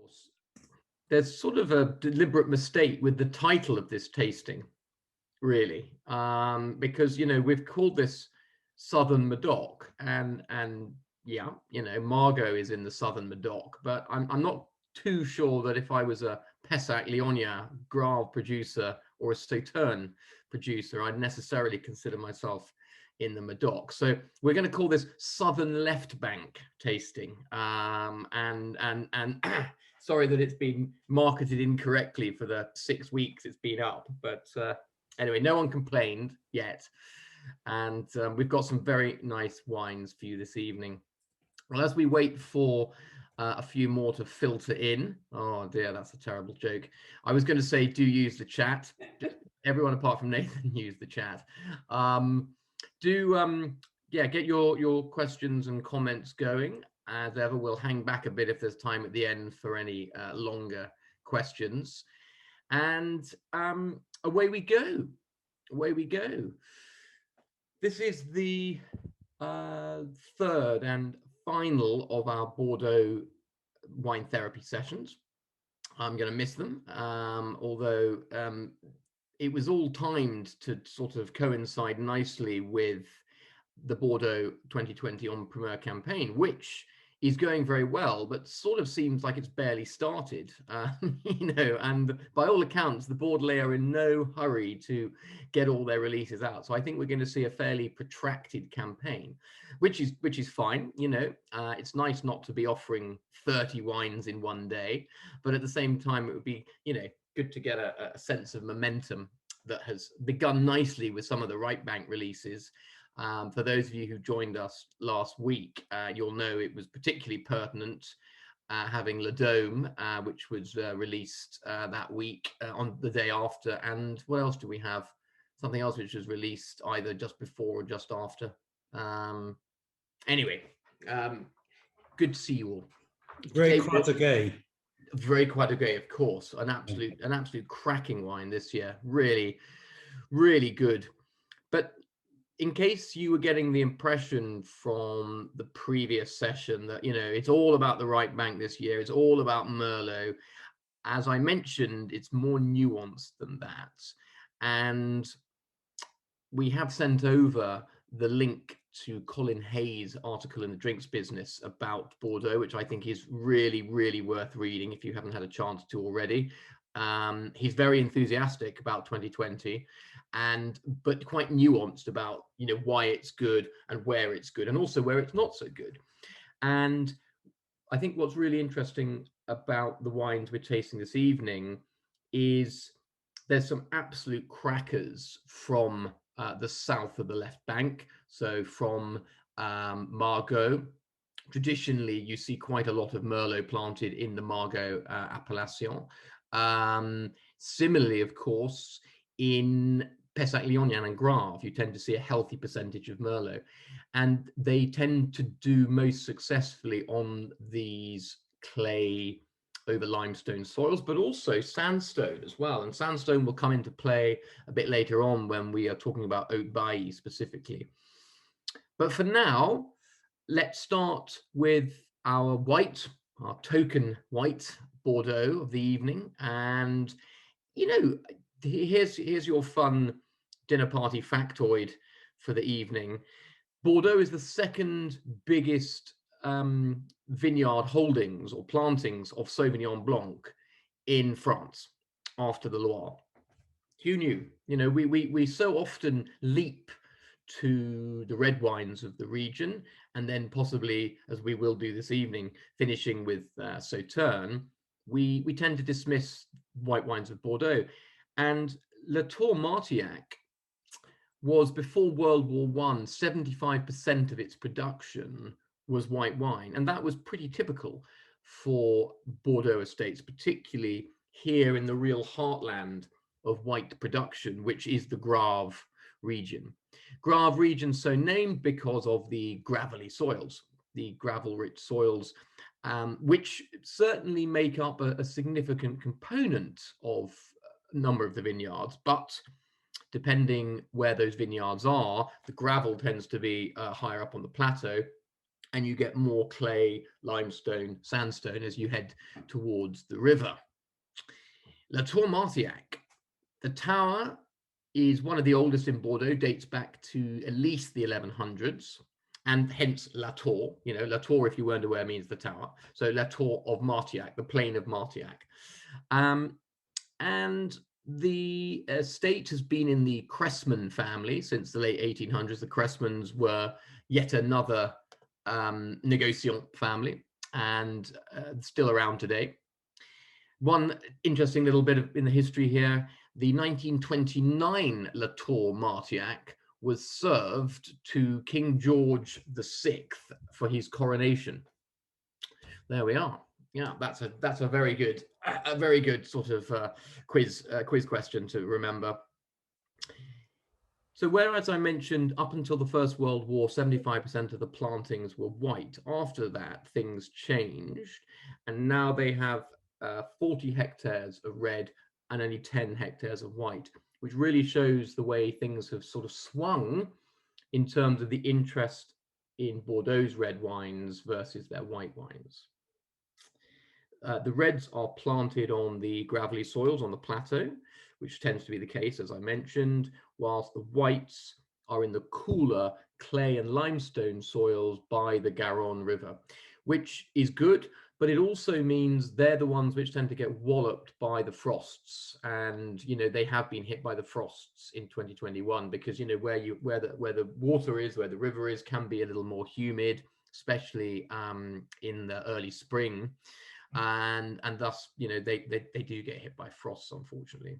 course, there's sort of a deliberate mistake with the title of this tasting, really, because, you know, we've called this Southern Medoc, and yeah, you know, Margaux is in the Southern Medoc, but I'm not too sure that if I was a Pessac Leognan Grape producer or a Sauternes producer, I'd necessarily consider myself in the Medoc. So we're going to call this Southern Left Bank tasting, and sorry that it's been marketed incorrectly for the 6 weeks it's been up, but anyway, no one complained yet, and we've got some very nice wines for you this evening. Well, as we wait for a few more to filter in, oh dear, that's a terrible joke. I was going to say, do use the chat. Everyone apart from Nathan use the chat. Yeah, get your questions and comments going. As ever, we'll hang back a bit if there's time at the end for any longer questions. And away we go. Away we go. This is the third and final of our Bordeaux wine therapy sessions. I'm going to miss them, although it was all timed to sort of coincide nicely with the Bordeaux 2020 En Primeur campaign, which is going very well, but sort of seems like it's barely started, you know, and by all accounts, the Bordelais are in no hurry to get all their releases out. So I think we're going to see a fairly protracted campaign, which is fine. You know, it's nice not to be offering 30 wines in one day, but at the same time, it would be, you know, good to get a sense of momentum that has begun nicely with some of the right bank releases. For those of you who joined us last week, you'll know it was particularly pertinent having Le Dôme, which was released that week on the day after. And what else do we have? Something else which was released either just before or just after. Anyway, good to see you all. Very Quatreguet. Very Quatreguet, of course. An absolute cracking wine this year. Really, really good. But in case you were getting the impression from the previous session that, you know, it's all about the right bank this year, it's all about Merlot, as I mentioned, it's more nuanced than that. And we have sent over the link to Colin Hayes' article in the Drinks Business about Bordeaux, which I think is really, really worth reading if you haven't had a chance to already. He's very enthusiastic about 2020, but quite nuanced about, you know, why it's good and where it's good, and also where it's not so good. And I think what's really interesting about the wines we're tasting this evening is there's some absolute crackers from the south of the left bank. So from Margaux. Traditionally, you see quite a lot of Merlot planted in the Margaux appellation. Similarly, of course, in Pessac Leognan and Grape, you tend to see a healthy percentage of Merlot, and they tend to do most successfully on these clay over limestone soils, but also sandstone as well. And sandstone will come into play a bit later on when we are talking about Haut specifically. But for now, let's start with our token white Bordeaux of the evening. And, you know, here's your fun dinner party factoid for the evening. Bordeaux is the second biggest vineyard holdings or plantings of Sauvignon Blanc in France after the Loire. Who knew? You know, we so often leap to the red wines of the region, and then possibly, as we will do this evening, finishing with Sauternes, we tend to dismiss white wines of Bordeaux. And Latour-Martillac was, before World War I, 75% of its production was white wine. And that was pretty typical for Bordeaux estates, particularly here in the real heartland of white production, which is the Grape region. Grape region so named because of the gravelly soils, the gravel-rich soils, which certainly make up a significant component of a number of the vineyards. But depending where those vineyards are, the gravel tends to be higher up on the plateau, and you get more clay, limestone, sandstone as you head towards the river. Latour-Martillac. The tower is one of the oldest in Bordeaux, dates back to at least the 1100s, and hence Latour. You know, Latour, if you weren't aware, means the tower. So Latour of Martillac, the plain of Martillac. And the estate has been in the Cressman family since the late 1800s. The Cressmans were yet another negociant family, and still around today. One interesting little bit in the history here, the 1929 Latour-Martillac was served to King George VI for his coronation. There we are. Yeah, that's a very good sort of quiz question to remember. So whereas I mentioned up until the First World War, 75% of the plantings were white. After that, things changed, and now they have 40 hectares of red and only 10 hectares of white, which really shows the way things have sort of swung in terms of the interest in Bordeaux's red wines versus their white wines. The reds are planted on the gravelly soils on the plateau, which tends to be the case, as I mentioned, whilst the whites are in the cooler clay and limestone soils by the Garonne River, which is good, but it also means they're the ones which tend to get walloped by the frosts. And, you know, they have been hit by the frosts in 2021 because, you know, where the water is, where the river is, can be a little more humid, especially in the early spring. And thus, you know, they do get hit by frosts, unfortunately.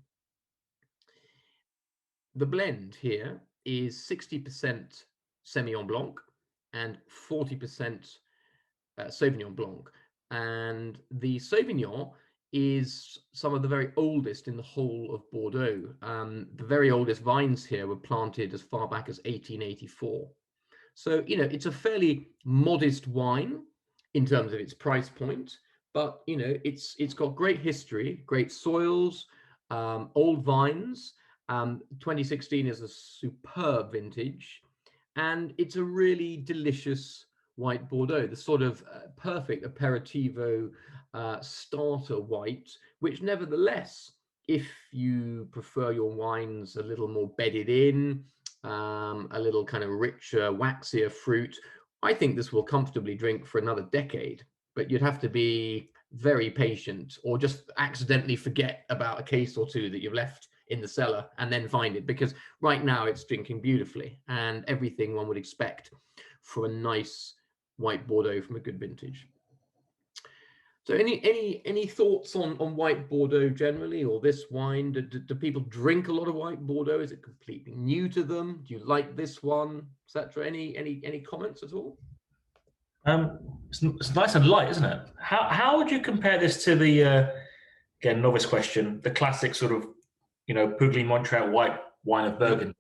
The blend here is 60% Semillon Blanc and 40% Sauvignon Blanc. And the Sauvignon is some of the very oldest in the whole of Bordeaux. The very oldest vines here were planted as far back as 1884. So, you know, it's a fairly modest wine in terms of its price point, but, you know, it's got great history, great soils, old vines. 2016 is a superb vintage, and it's a really delicious white Bordeaux, the sort of perfect aperitivo starter white, which nevertheless, if you prefer your wines a little more bedded in, a little kind of richer, waxier fruit, I think this will comfortably drink for another decade. But you'd have to be very patient, or just accidentally forget about a case or two that you've left in the cellar and then find it, because right now it's drinking beautifully and everything one would expect for a nice white Bordeaux from a good vintage. So any thoughts on white Bordeaux generally, or this wine? Do people drink a lot of white Bordeaux? Is it completely new to them? Do you like this one, etc.? Any comments at all? It's nice and light, isn't it? How would you compare this to the again, novice question, the classic sort of, you know, Puglia-Montreal white wine of Burgundy?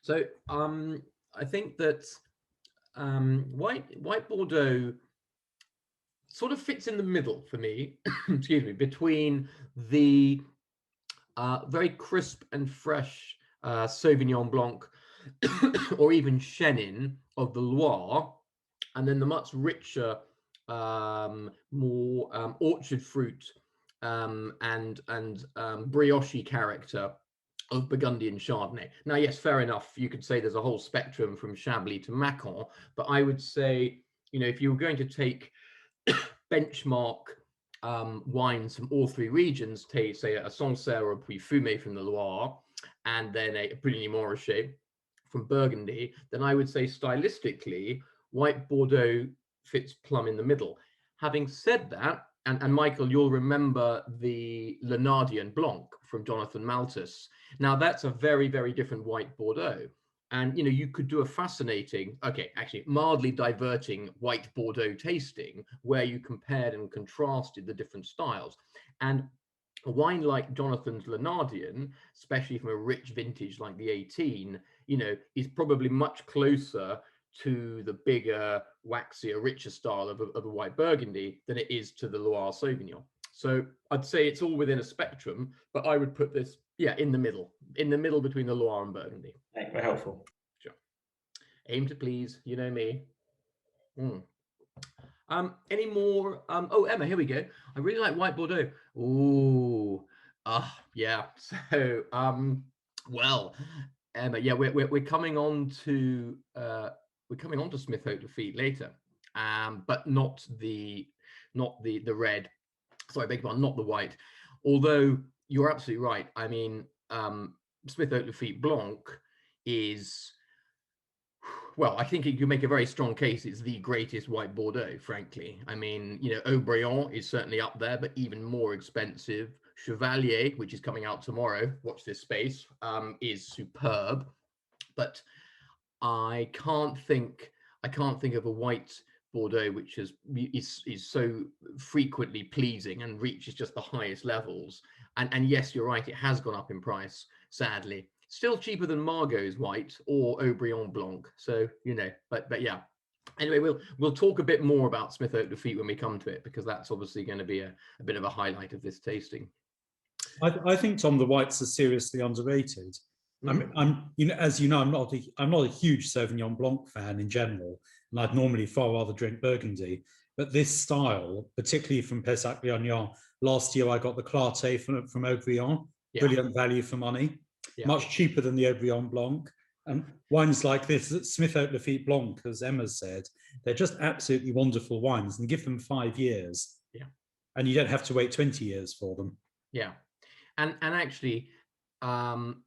So I think that white Bordeaux sort of fits in the middle for me, excuse me, between the very crisp and fresh Sauvignon Blanc or even Chenin of the Loire, and then the much richer, more orchard fruit and brioche character of Burgundian Chardonnay. Now, yes, fair enough. You could say there's a whole spectrum from Chablis to Macon, but I would say, you know, if you were going to take benchmark wines from all three regions, say a Sancerre or a Puy-Fumé from the Loire, and then a Puligny-Montrachet from Burgundy, then I would say stylistically, white Bordeaux fits plumb in the middle. Having said that, and Michael, you'll remember the Leonardian Blanc from Jonathan Malthus. Now that's a very, very different white Bordeaux. And, you know, you could do a fascinating, okay, actually mildly diverting white Bordeaux tasting where you compared and contrasted the different styles. And a wine like Jonathan's Leonardian, especially from a rich vintage like the 18, you know, is probably much closer to the bigger, waxier, richer style of a white Burgundy than it is to the Loire Sauvignon. So I'd say it's all within a spectrum, but I would put this, yeah, in the middle between the Loire and Burgundy. Very helpful. Sure. Aim to please, you know me. Mm. Any more? Oh, Emma, here we go. I really like white Bordeaux. Ooh, yeah. So, well, Emma, yeah, we're coming on to Smith Haut Defeat later, but not the red. Sorry, beg your pardon, not the white. Although you're absolutely right. I mean, Smith Haut Defeat Blanc is, well, I think you can make a very strong case it's the greatest white Bordeaux, frankly. I mean, you know, Haut is certainly up there, but even more expensive. Chevalier, which is coming out tomorrow, watch this space, is superb. But I can't think of a white Bordeaux which is so frequently pleasing and reaches just the highest levels. And yes, you're right, it has gone up in price, sadly. Still cheaper than Margaux's white or Haut Blanc. So, you know, but yeah. Anyway, we'll talk a bit more about Smith Haut Defeat when we come to it, because that's obviously going to be a bit of a highlight of this tasting. I think, Tom, the whites are seriously underrated. I'm you know, as you know, I'm not a huge Sauvignon Blanc fan in general, and I'd normally far rather drink Burgundy. But this style, particularly from Pessac Leognan, last year I got the Clarté from Haut, brilliant value for money, much cheaper than the Haut Blanc. And wines like this, Smith Haut Defeat Blanc, as Emma said, they're just absolutely wonderful wines, and give them 5 years. Yeah. And you don't have to wait 20 years for them. Yeah. And actually,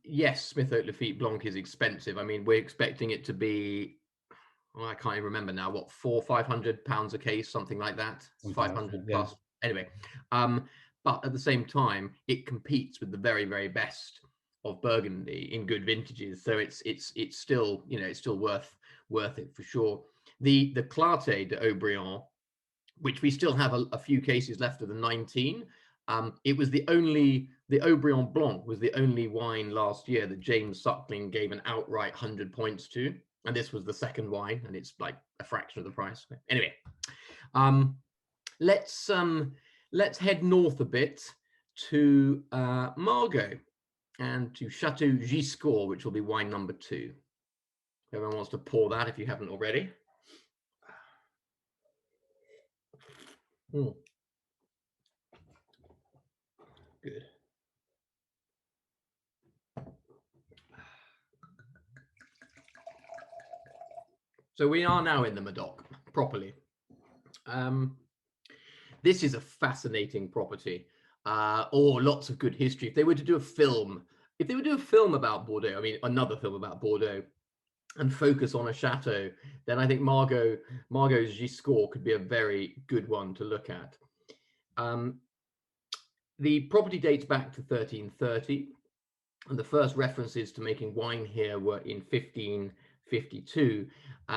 yes, Smith Haut Defeat Blanc is expensive. I mean, we're expecting it to be, well, I can't even remember now, what, £400-500 a case, something like that. 500 plus. Anyway, but at the same time, it competes with the very, very best of Burgundy in good vintages. So it's still, you know, it's still worth it for sure. The Clarté de Haut, which we still have a few cases left of the 19. It was the Haut Blanc was the only wine last year that James Suckling gave an outright 100 points to. And this was the second wine, and it's like a fraction of the price. Anyway, let's head north a bit to Margaux and to Chateau Giscours, which will be wine number 2. Everyone wants to pour that if you haven't already. Good. So we are now in the Medoc properly. This is a fascinating property, or lots of good history. If they were to do a film, about Bordeaux, I mean, another film about Bordeaux, and focus on a chateau, then I think Margaux's Giscours could be a very good one to look at. The property dates back to 1330, and the first references to making wine here were in 1552.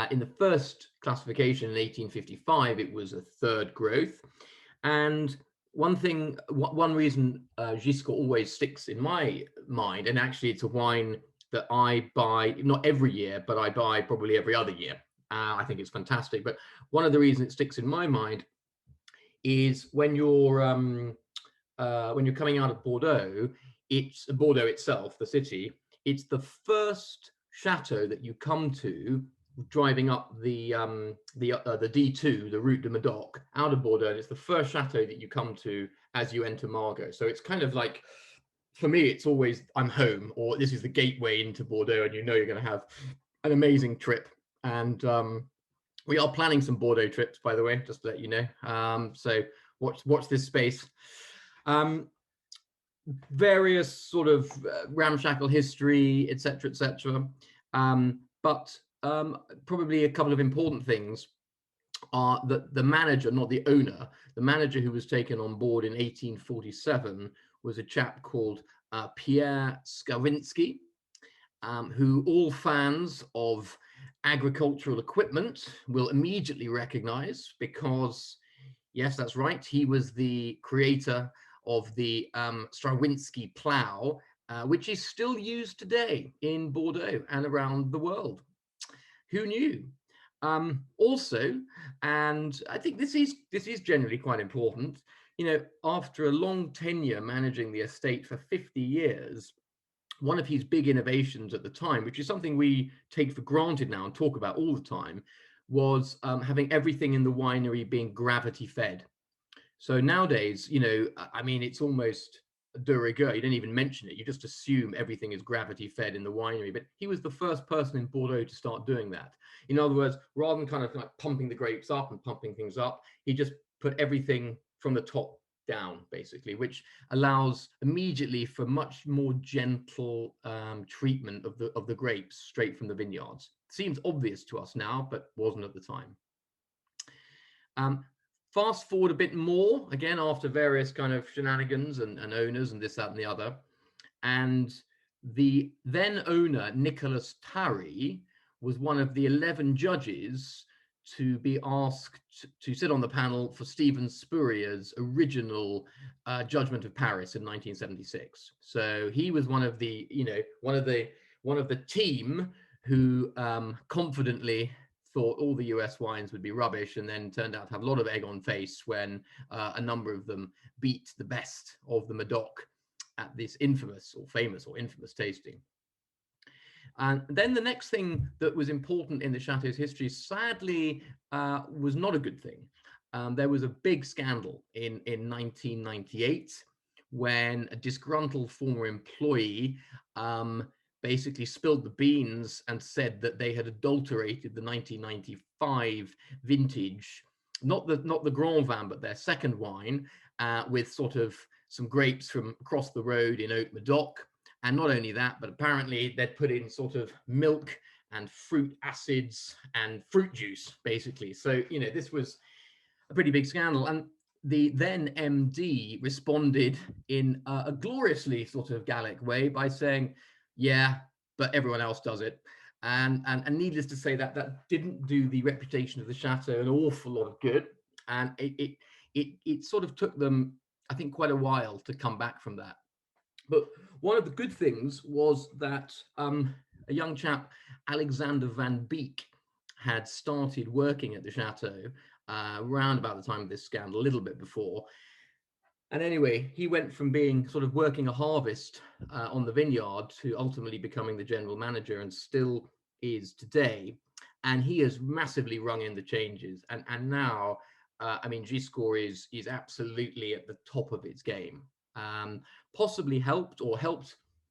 In the first classification in 1855, it was a third growth. And one reason Giscours always sticks in my mind, and actually it's a wine that I buy, not every year, but I buy probably every other year. I think it's fantastic. But one of the reasons it sticks in my mind is when you're coming out of Bordeaux, it's Bordeaux itself, the city. It's the first chateau that you come to driving up the D2, the Route de Medoc, out of Bordeaux. And it's the first chateau that you come to as you enter Margaux. So it's kind of like, for me, it's always I'm home, or this is the gateway into Bordeaux, and you know you're going to have an amazing trip. And we are planning some Bordeaux trips, by the way, just to let you know. So watch this space. Various sort of ramshackle history, etc., etc. But probably a couple of important things are that the manager, not the owner, the manager who was taken on board in 1847 was a chap called Pierre Skawinski, who all fans of agricultural equipment will immediately recognize, because, yes, that's right, he was the creator of the Strawinsky plow, which is still used today in Bordeaux and around the world. Who knew? Also, and I think this is generally quite important, you know, after a long tenure managing the estate for 50 years, one of his big innovations at the time, which is something we take for granted now and talk about all the time, was having everything in the winery being gravity fed. So nowadays, you know, I mean, it's almost de rigueur. You don't even mention it. You just assume everything is gravity fed in the winery. But he was the first person in Bordeaux to start doing that. In other words, rather than kind of like pumping the grapes up and pumping things up, he just put everything from the top down, basically, which allows immediately for much more gentle treatment of the grapes straight from the vineyards. Seems obvious to us now, but wasn't at the time. Fast forward a bit more, again, after various kind of shenanigans and owners and this, that, and the other. And the then owner, Nicholas Tarry, was one of the 11 judges to be asked to sit on the panel for Stephen Spurrier's original Judgment of Paris in 1976. So he was one of the, you know, one of the team who confidently thought all the US wines would be rubbish, and then turned out to have a lot of egg on face when a number of them beat the best of the Medoc at this infamous tasting. And then the next thing that was important in the Chateau's history, sadly, was not a good thing. There was a big scandal in 1998 when a disgruntled former employee basically spilled the beans and said that they had adulterated the 1995 vintage, not the Grand Vin, but their second wine, with sort of some grapes from across the road in Haut Medoc. And not only that, but apparently they'd put in sort of milk and fruit acids and fruit juice, basically. So, you know, this was a pretty big scandal. And the then MD responded in a gloriously sort of Gallic way by saying, yeah, but everyone else does it. And needless to say, that didn't do the reputation of the Chateau an awful lot of good. And it sort of took them, I think, quite a while to come back from that. But one of the good things was that a young chap, Alexander van Beek, had started working at the Chateau around about the time of this scandal, a little bit before. And anyway, he went from being sort of working a harvest on the vineyard to ultimately becoming the general manager, and still is today. And he has massively rung in the changes. And now, I mean, Giscours is absolutely at the top of its game. Possibly helped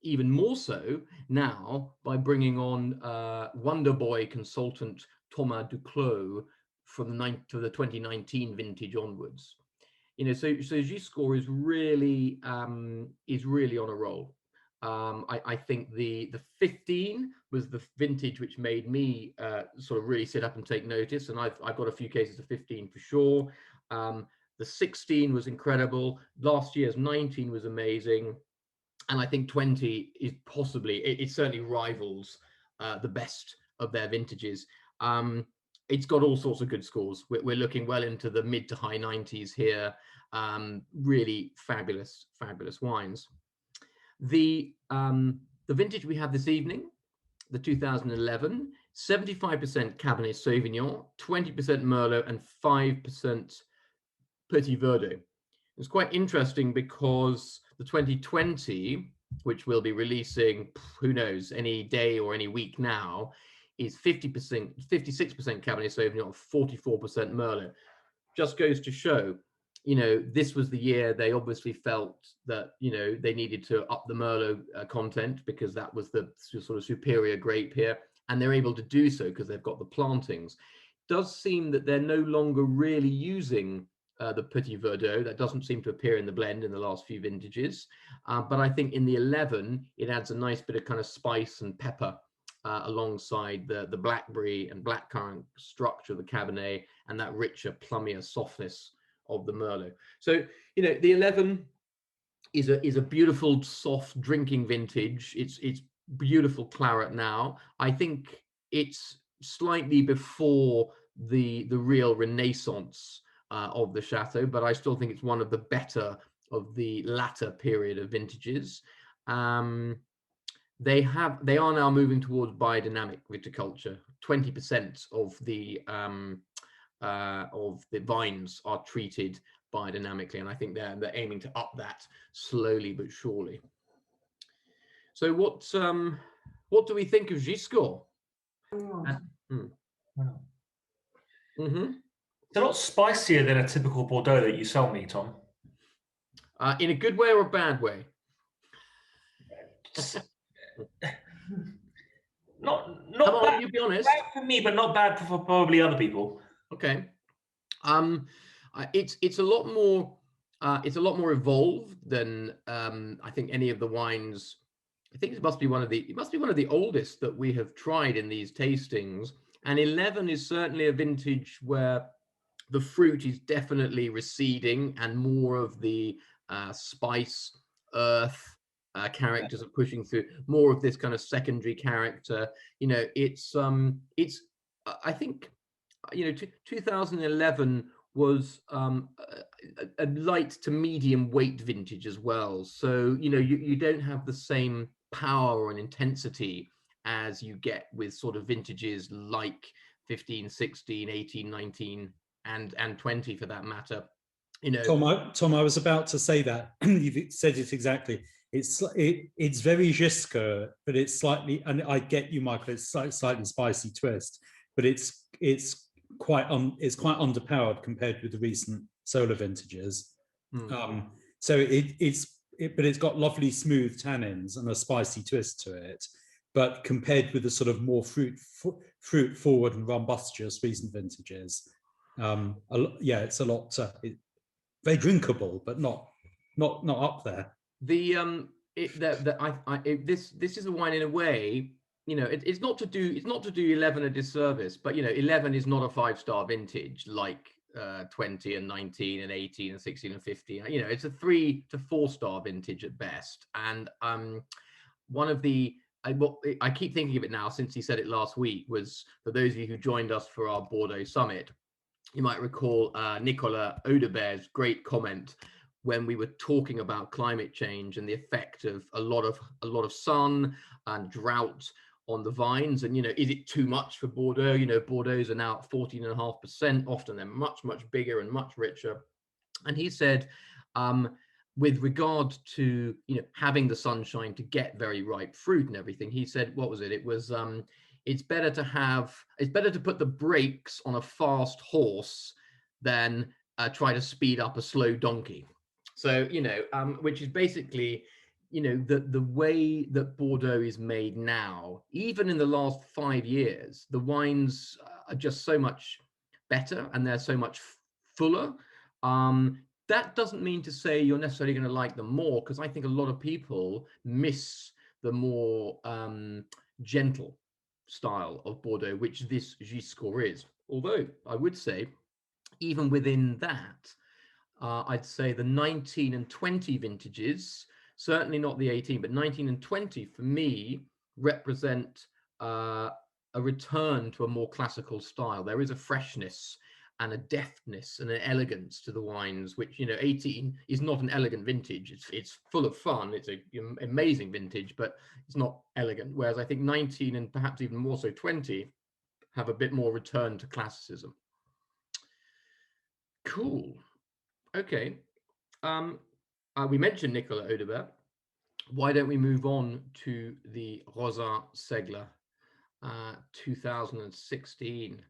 even more so now by bringing on Wonder Boy consultant Thomas Duclos from the 2019 vintage onwards. You know, so Giscours is really on a roll. I think the 15 was the vintage which made me sort of really sit up and take notice, and I've got a few cases of 15 for sure. The 16 was incredible. Last year's 19 was amazing. And I think 20 is possibly, it certainly rivals the best of their vintages. It's got all sorts of good scores. We're looking well into the mid to high 90s here. Really fabulous wines. The vintage we have this evening, the 2011, 75% Cabernet Sauvignon, 20% Merlot, and 5% Petit Verdot. It's quite interesting because the 2020, which we'll be releasing, who knows, any day or any week now, is 56% Cabernet Sauvignon, 44% Merlot. Just goes to show, you know, this was the year they obviously felt that, you know, they needed to up the Merlot content because that was the sort of superior grape here. And they're able to do so because they've got the plantings. It does seem that they're no longer really using the Petit Verdot. That doesn't seem to appear in the blend in the last few vintages. But I think in the 11, it adds a nice bit of kind of spice and pepper alongside the blackberry and blackcurrant structure of the Cabernet and that richer, plummier softness of the Merlot. So, you know, the 11 is a beautiful, soft drinking vintage. It's beautiful claret now. I think it's slightly before the real renaissance of the Chateau, but I still think it's one of the better of the latter period of vintages. They are now moving towards biodynamic viticulture. 20% of the vines are treated biodynamically, and I think they're aiming to up that slowly but surely. So what do we think of Giscours? Mm-hmm. It's a lot spicier than a typical Bordeaux that you sell me, Tom. In a good way or a bad way? Not Come on, bad, you be honest. bad for me, but not bad for probably other people. Okay. It's a lot more evolved than I think any of the wines. I think it must be one of the oldest that we have tried in these tastings. And 11 is certainly a vintage where the fruit is definitely receding and more of the spice, earth characters are pushing through. More of this kind of secondary character. You know, it's I think 2011 was a light to medium weight vintage as well. So you don't have the same power and intensity as you get with sort of vintages like 15, 16, 18, 19 and 20 for that matter. Tom, I was about to say that. You've said it exactly. It's very Giscours, but it's slightly, and I get you, Michael, it's slightly spicy twist, but it's quite underpowered compared with the recent solar vintages. So it's got lovely smooth tannins and a spicy twist to it, but compared with the sort of more fruit forward and rumbustious recent vintages, it's a lot very drinkable, but not up there. This is a wine in a way. It's not to do 11 a disservice, but 11 is not a 5-star vintage like 20 and 19 and 18 and 16 and 15. It's a 3 to 4-star vintage at best. And one of the I keep thinking of it now since he said it last week was, for those of you who joined us for our Bordeaux summit, you might recall Nicolas Audebert's great comment when we were talking about climate change and the effect of a lot of sun and drought on the vines. And is it too much for Bordeaux? Bordeaux's are now at 14.5%. Often they're much bigger and much richer. And he said, with regard to having the sunshine to get very ripe fruit and everything, he said, what was it? It was it's better to put the brakes on a fast horse than try to speed up a slow donkey. So which is basically the way that Bordeaux is made now. Even in the last 5 years, the wines are just so much better and they're so much fuller. That doesn't mean to say you're necessarily going to like them more, because I think a lot of people miss the more gentle style of Bordeaux, which this Giscours is. Although I would say, even within that, I'd say the 19 and 20 vintages, certainly not the 18, but 19 and 20 for me represent a return to a more classical style. There is a freshness and a deftness and an elegance to the wines, which 18 is not an elegant vintage. It's full of fun. It's an amazing vintage, but it's not elegant. Whereas I think 19 and perhaps even more so 20 have a bit more return to classicism. Cool. Okay. We mentioned Nicolas Audebert. Why don't we move on to the Rauzan Segla 2016?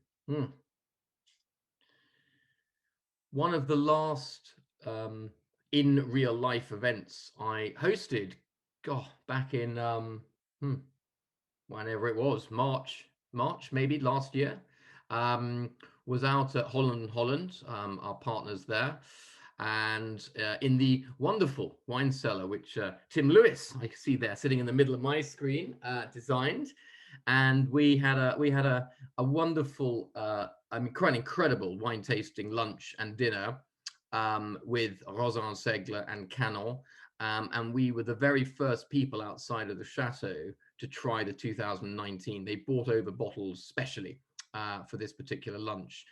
One of the last in real life events I hosted, back in whenever it was, March maybe last year, was out at Holland, our partners there, and in the wonderful wine cellar, which Tim Lewis, I see there sitting in the middle of my screen, designed. And we had a wonderful, quite incredible wine tasting lunch and dinner with Rauzan Segla and Canon. And we were the very first people outside of the chateau to try the 2019. They brought over bottles specially for this particular lunch.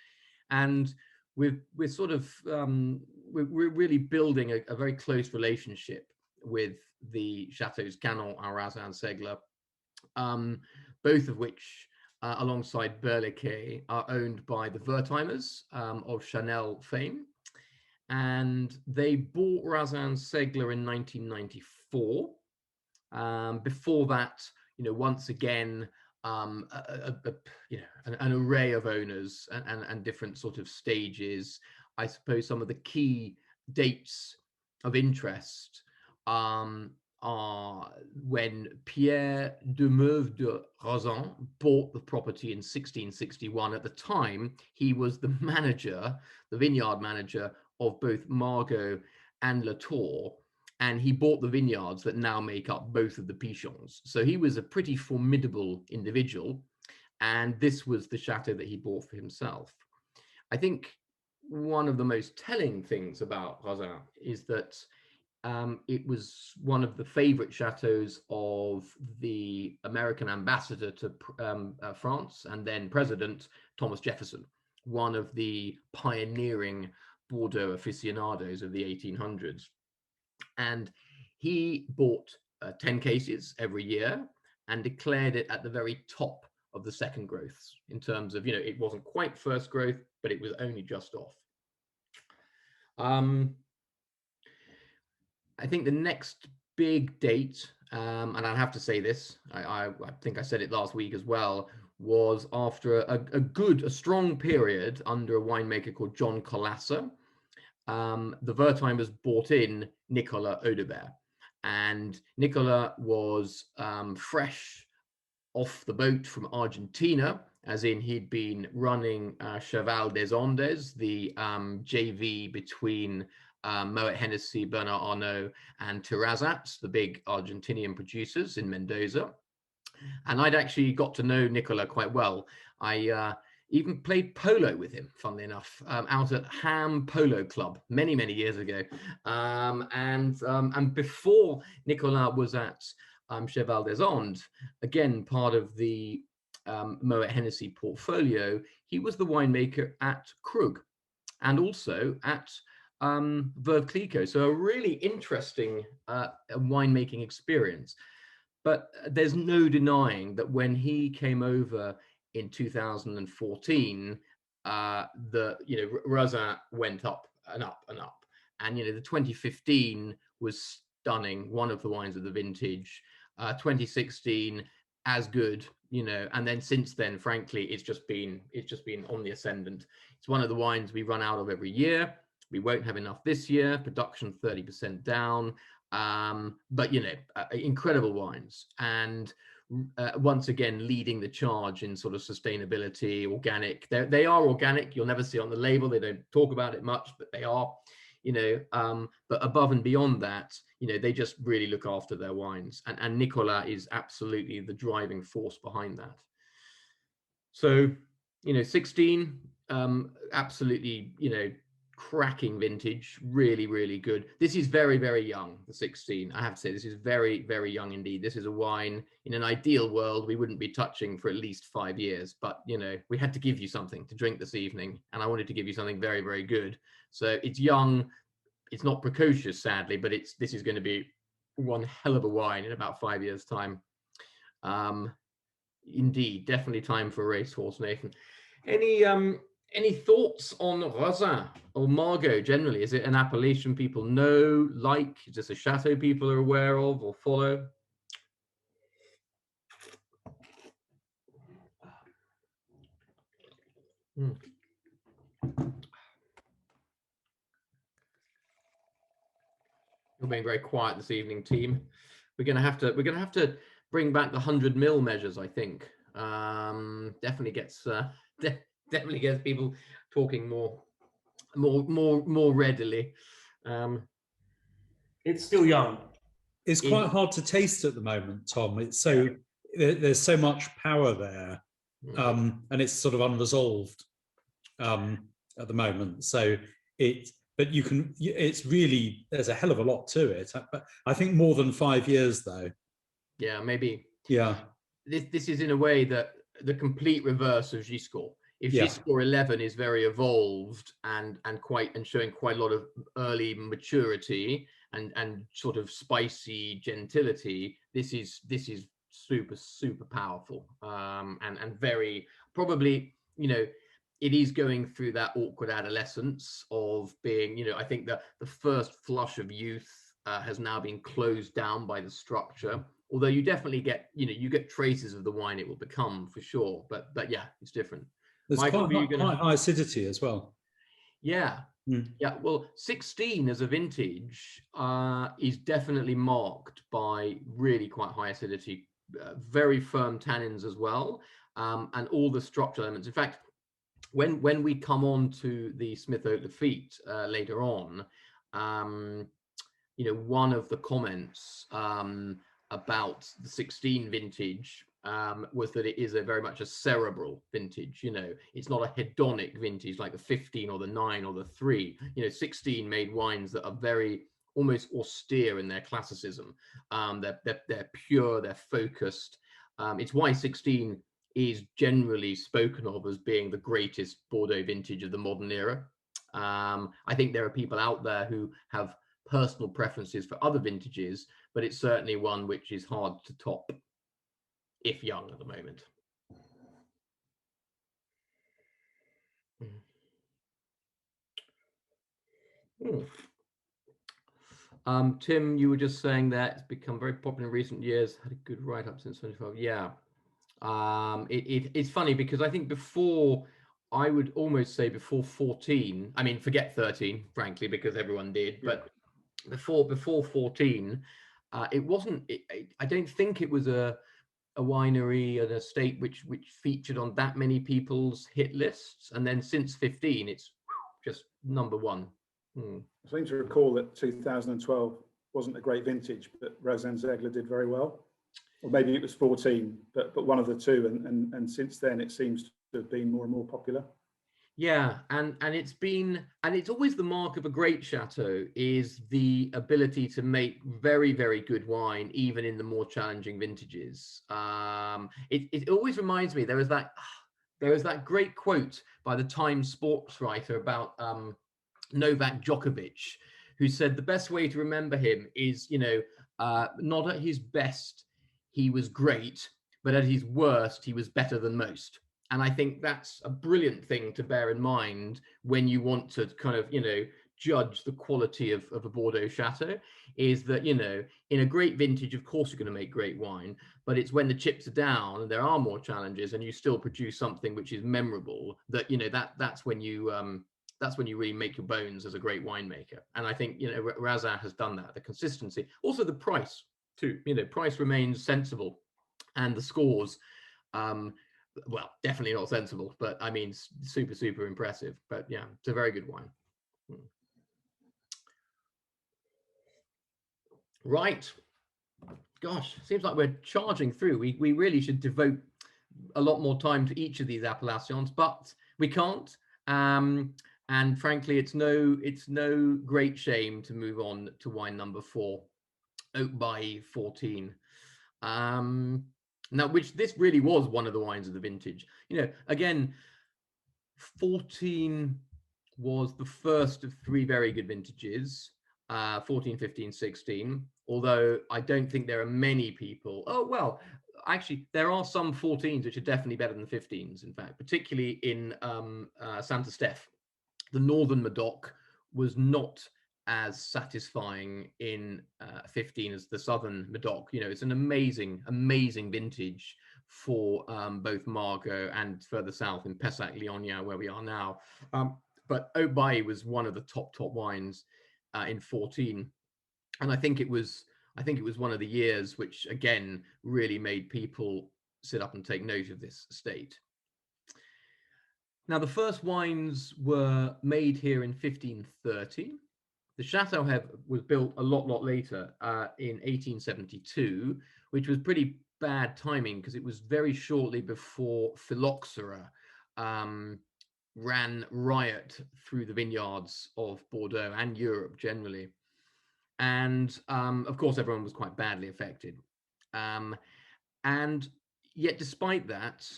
And we're really building a very close relationship with the chateaus Canon and Rauzan Segla, both of which, alongside Berliquet, are owned by the Wertheimers of Chanel fame. And they bought Rauzan Segla in 1994. Before that, once again, you know, an array of owners and different sort of stages. I suppose some of the key dates of interest are when Pierre de Meuve de Rauzan bought the property in 1661. At the time, he was the manager, the vineyard manager of both Margaux and Latour, and he bought the vineyards that now make up both of the Pichons. So he was a pretty formidable individual, and this was the chateau that he bought for himself. I think one of the most telling things about Rauzan is that it was one of the favorite chateaux of the American ambassador to France and then President Thomas Jefferson, one of the pioneering Bordeaux aficionados of the 1800s. And he bought 10 cases every year and declared it at the very top of the second growths in terms of, you know, it wasn't quite first growth, but it was only just off. I think the next big date, and I have to say this, I think I said it last week as well, was after a strong period under a winemaker called John Colassa. The Wertheimers brought in Nicolas Audebert, and Nicolas was fresh off the boat from Argentina, as in he'd been running Cheval des Andes, the JV between Moet Hennessy, Bernard Arnault, and Terrazat, the big Argentinian producers in Mendoza. And I'd actually got to know Nicola quite well. I even played polo with him, funnily enough, out at Ham Polo Club many, many years ago. And before Nicola was at Cheval des Andes, again, part of the Moet Hennessy portfolio, he was the winemaker at Crus and also at Veuve Clicquot. So a really interesting winemaking experience. But there's no denying that when he came over in 2014, Rauzan went up and up and up. And, you know, the 2015 was stunning, one of the wines of the vintage. 2016, as good, you know, and then since then, frankly, it's just been on the ascendant. It's one of the wines we run out of every year. We won't have enough this year, production 30% down, but, you know, incredible wines. And once again, leading the charge in sort of sustainability, organic. They are organic. You'll never see on the label. They don't talk about it much, but they are, you know, but above and beyond that, you know, they just really look after their wines. And Nicolas is absolutely the driving force behind that. So, you know, 16, absolutely, you know, cracking vintage, really, really good. This is very, very young, the 16. I have to say, this is very, very young indeed. This is a wine, in an ideal world, we wouldn't be touching for at least 5 years. But, you know, we had to give you something to drink this evening, and I wanted to give you something very, very good. So it's young. It's not precocious, sadly, but this is going to be one hell of a wine in about 5 years' time. Indeed, definitely time for a racehorse, Nathan. Any thoughts on Rauzan or Margaux generally? Is it an appellation people know, like? Is this a chateau people are aware of or follow? Mm. You're being very quiet this evening, team. We're gonna have to bring back the 100 ml measures, I think. Definitely gets definitely gets people talking more readily. It's still young. It's quite hard to taste at the moment, Tom. It's so there's so much power there, and it's sort of unresolved at the moment. So but you can. It's really, there's a hell of a lot to it. But I think more than 5 years though. Yeah, maybe. Yeah. This is in a way that the complete reverse of Giscours. If Giscours 11 is very evolved and showing quite a lot of early maturity and sort of spicy gentility, this is super powerful and very probably, you know, it is going through that awkward adolescence of being, you know, I think that the first flush of youth has now been closed down by the structure. although you definitely get, you get traces of the wine it will become for sure. But yeah, it's different. There's Michael, quite high acidity as well. Yeah. Yeah, well, 16 as a vintage is definitely marked by really quite high acidity, very firm tannins as well, and all the structural elements. In fact, when we come on to the Smith Haut Lafite later on, one of the comments about the 16 vintage was that it is very much a cerebral vintage. It's not a hedonic vintage like the 15 or the 9 or the 3. 16 made wines that are very almost austere in their classicism. They're pure, they're focused. It's why 16 is generally spoken of as being the greatest Bordeaux vintage of the modern era. I think there are people out there who have personal preferences for other vintages, but it's certainly one which is hard to top if young at the moment. Tim, you were just saying that it's become very popular in recent years, had a good write-up since 2012. Yeah. It's funny because I think I would almost say before 14, I mean, forget 13, frankly, because everyone did, but before 14, it wasn't, I don't think it was a winery, an estate which featured on that many people's hit lists. And then since 15, it's just number one. I seem to recall that 2012 wasn't a great vintage, but Rauzan Segla did very well. Or maybe it was 14, but one of the two. And since then, it seems to have been more and more popular. Yeah, and it's always the mark of a great chateau is the ability to make very, very good wine, even in the more challenging vintages. It always reminds me, there was that great quote by the Times sports writer about Novak Djokovic, who said the best way to remember him is, not at his best, he was great, but at his worst, he was better than most. And I think that's a brilliant thing to bear in mind when you want to kind of, judge the quality of a Bordeaux chateau, is that, in a great vintage, of course, you're going to make great wine, but it's when the chips are down and there are more challenges and you still produce something which is memorable that, that's when you really make your bones as a great winemaker. And I think, Rauzan has done that, the consistency, also the price too, price remains sensible, and the scores, well, definitely not sensible, but I mean, super, super impressive. But yeah, it's a very good wine. Right. Gosh, seems like we're charging through. We really should devote a lot more time to each of these appellations, but we can't. And frankly, it's no great shame to move on to wine number 4, Haut 14. Now, which this really was one of the wines of the vintage. Again, 14 was the first of 3 very good vintages, 14, 15, 16, although I don't think there are many people. Oh, well, actually, there are some 14s which are definitely better than 15s, in fact, particularly in Saint-Estèphe. The northern Medoc was not as satisfying in 15 as the southern Medoc. It's an amazing vintage for both Margaux and further south in Pessac Leognan, where we are now. But Haut was one of the top wines in 14, and I think it was one of the years which again really made people sit up and take note of this estate. Now, the first wines were made here in 1530. The chateau was built a lot later, in 1872, which was pretty bad timing because it was very shortly before phylloxera ran riot through the vineyards of Bordeaux and Europe generally. And of course, everyone was quite badly affected. And yet, despite that,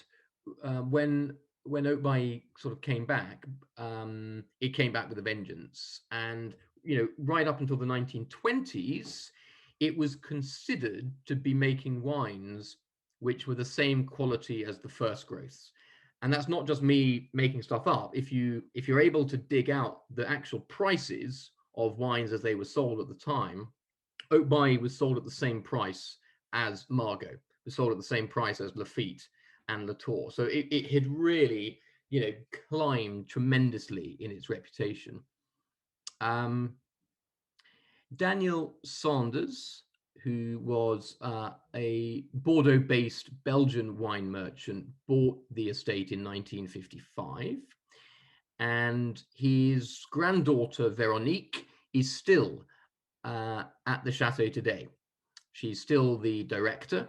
when Haut sort of came back, it came back with a vengeance. And right up until the 1920s, it was considered to be making wines which were the same quality as the first growths. And that's not just me making stuff up. If you're able to dig out the actual prices of wines as they were sold at the time, Haut was sold at the same price as Margaux. It was sold at the same price as Lafite and Latour. So it had really, climbed tremendously in its reputation. Daniel Saunders, who was a Bordeaux-based Belgian wine merchant, bought the estate in 1955. And his granddaughter, Veronique, is still at the chateau today. She's still the director,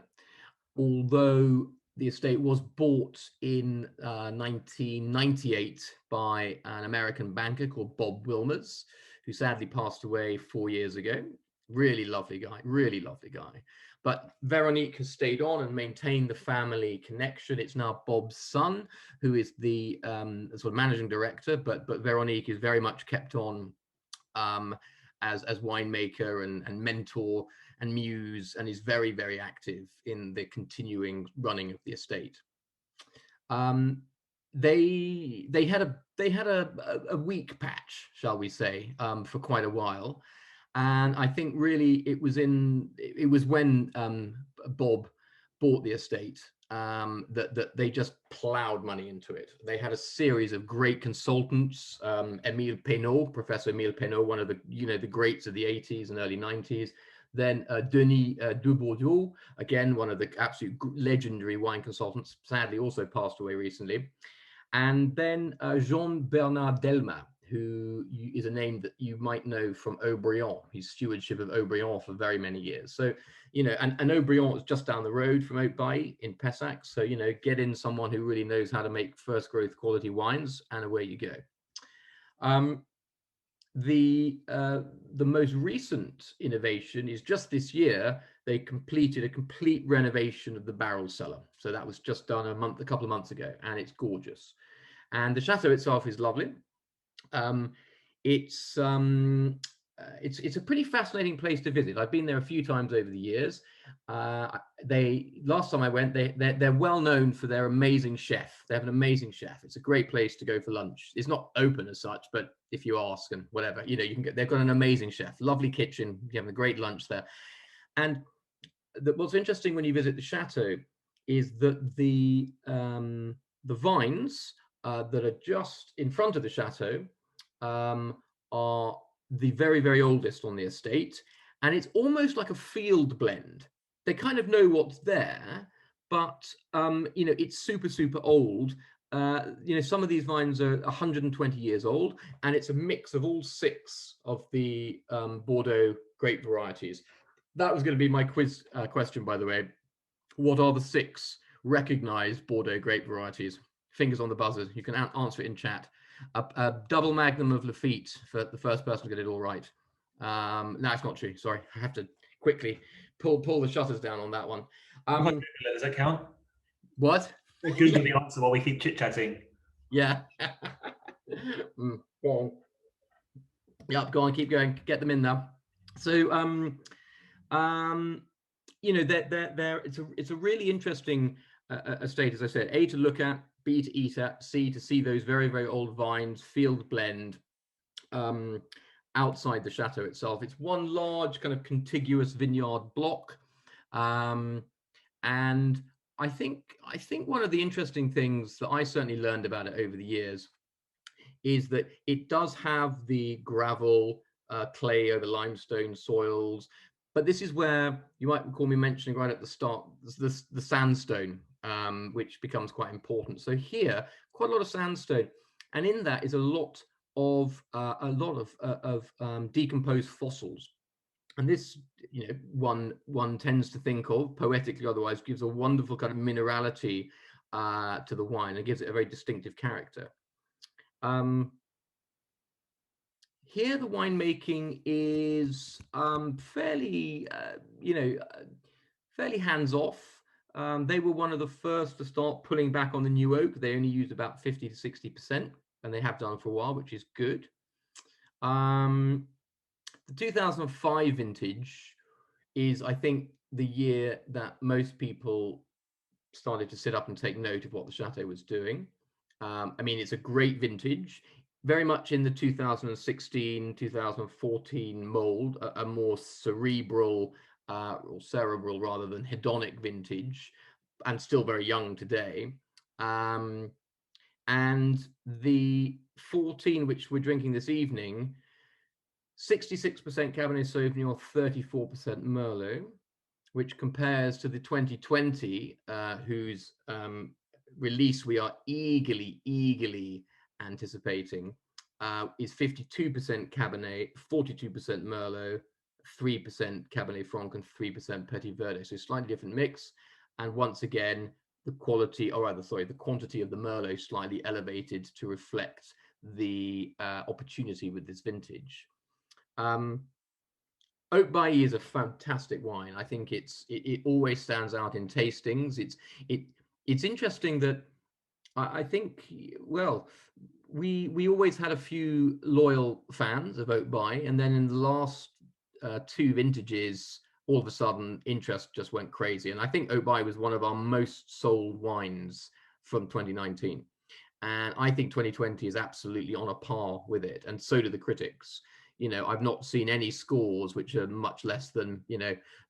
although the estate was bought in 1998 by an American banker called Bob Wilmers, who sadly passed away 4 years ago. Really lovely guy, really lovely guy. But Veronique has stayed on and maintained the family connection. It's now Bob's son, who is the sort of managing director, but Veronique is very much kept on as winemaker and mentor and muse, and is very, very active in the continuing running of the estate. They had a weak patch, shall we say, for quite a while. And I think really it was when Bob bought the estate that they just plowed money into it. They had a series of great consultants, Professor Emile Pénaud, one of the greats of the 80s and early 90s. Then Denis de Bordeaux, again, one of the absolute legendary wine consultants, sadly also passed away recently. And then Jean-Bernard Delmas, who is a name that you might know from Haut, his stewardship of Haut for very many years. So, and Haut is just down the road from Haut in Pessac. So, get in someone who really knows how to make first growth quality wines, and away you go. The most recent innovation is just this year, they completed a complete renovation of the barrel cellar. So that was just done a couple of months ago, and it's gorgeous. And the chateau itself is lovely. It's a pretty fascinating place to visit. I've been there a few times over the years. Last time I went, they're well known for their amazing chef. They have an amazing chef. It's a great place to go for lunch. It's not open as such, but if you ask and whatever, you can get. They've got an amazing chef, lovely kitchen. You're having a great lunch there. And what's interesting when you visit the chateau is that the vines that are just in front of the chateau are the very, very oldest on the estate, and it's almost like a field blend. They kind of know what's there, but it's super, super old. Some of these vines are 120 years old, and it's a mix of all 6 of the Bordeaux grape varieties. That was going to be my quiz question, by the way. What are the 6 recognized Bordeaux grape varieties? Fingers on the buzzer. You can answer it in chat. A double magnum of Lafite for the first person to get it all right. No, it's not true. Sorry, I have to quickly pull the shutters down on that one. Does that count? What? Google the answer while we keep chit-chatting. Yeah. Go on. Yep, go on, keep going. Get them in now. So, it's a really interesting estate, as I said. A, to look at, B, to eat at, C, to see those very, very old vines, field blend, outside the chateau itself. It's one large kind of contiguous vineyard block, and I think one of the interesting things that I certainly learned about it over the years is that it does have the gravel, clay over limestone soils, but this is where you might recall me mentioning right at the start the sandstone, which becomes quite important. So here, quite a lot of sandstone, and in that is a lot of decomposed fossils. And this, one tends to think of poetically, otherwise, gives a wonderful kind of minerality to the wine and gives it a very distinctive character. Here, the winemaking is fairly hands-off. They were one of the first to start pulling back on the new oak. They only used about 50 to 60%, and they have done for a while, which is good. The 2005 vintage is, I think, the year that most people started to sit up and take note of what the chateau was doing. It's a great vintage, very much in the 2016, 2014 mold, a more cerebral, or cerebral rather than hedonic vintage, and still very young today. And the 14 which we're drinking this evening, 66% Cabernet Sauvignon, 34% Merlot, which compares to the 2020, whose release we are eagerly anticipating, is 52% Cabernet, 42% Merlot, 3% Cabernet Franc, and 3% Petit Verdot. So slightly different mix. And once again, the quality, or rather, sorry, the quantity of the Merlot slightly elevated to reflect the opportunity with this vintage. Haut is a fantastic wine. I think it always stands out in tastings. It's interesting that I think, well, we always had a few loyal fans of Haut, and then in the last two vintages, all of a sudden interest just went crazy. And I think Haut was one of our most sold wines from 2019. And I think 2020 is absolutely on a par with it. And so do the critics. You know, I've not seen any scores which are much less than,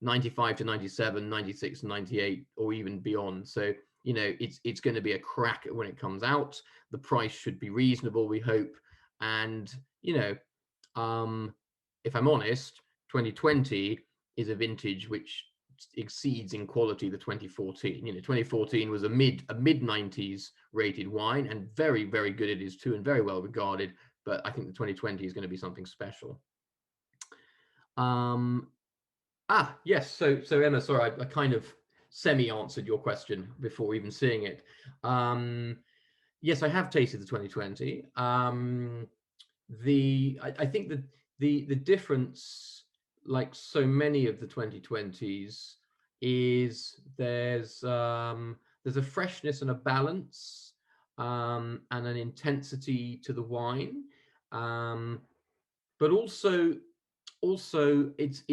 95 to 97, 96 to 98, or even beyond. So, it's going to be a cracker when it comes out. The price should be reasonable, we hope. And, if I'm honest, 2020 is a vintage which exceeds in quality the 2014. 2014 was a mid 90s rated wine, and very, very good it is too, and very well regarded. But I think the 2020 is going to be something special. Yes. So Emma, sorry, I kind of semi-answered your question before even seeing it. Yes, I have tasted the 2020. I think that the difference, like so many of the 2020s, is there's a freshness and a balance, and an intensity to the wine, but also it's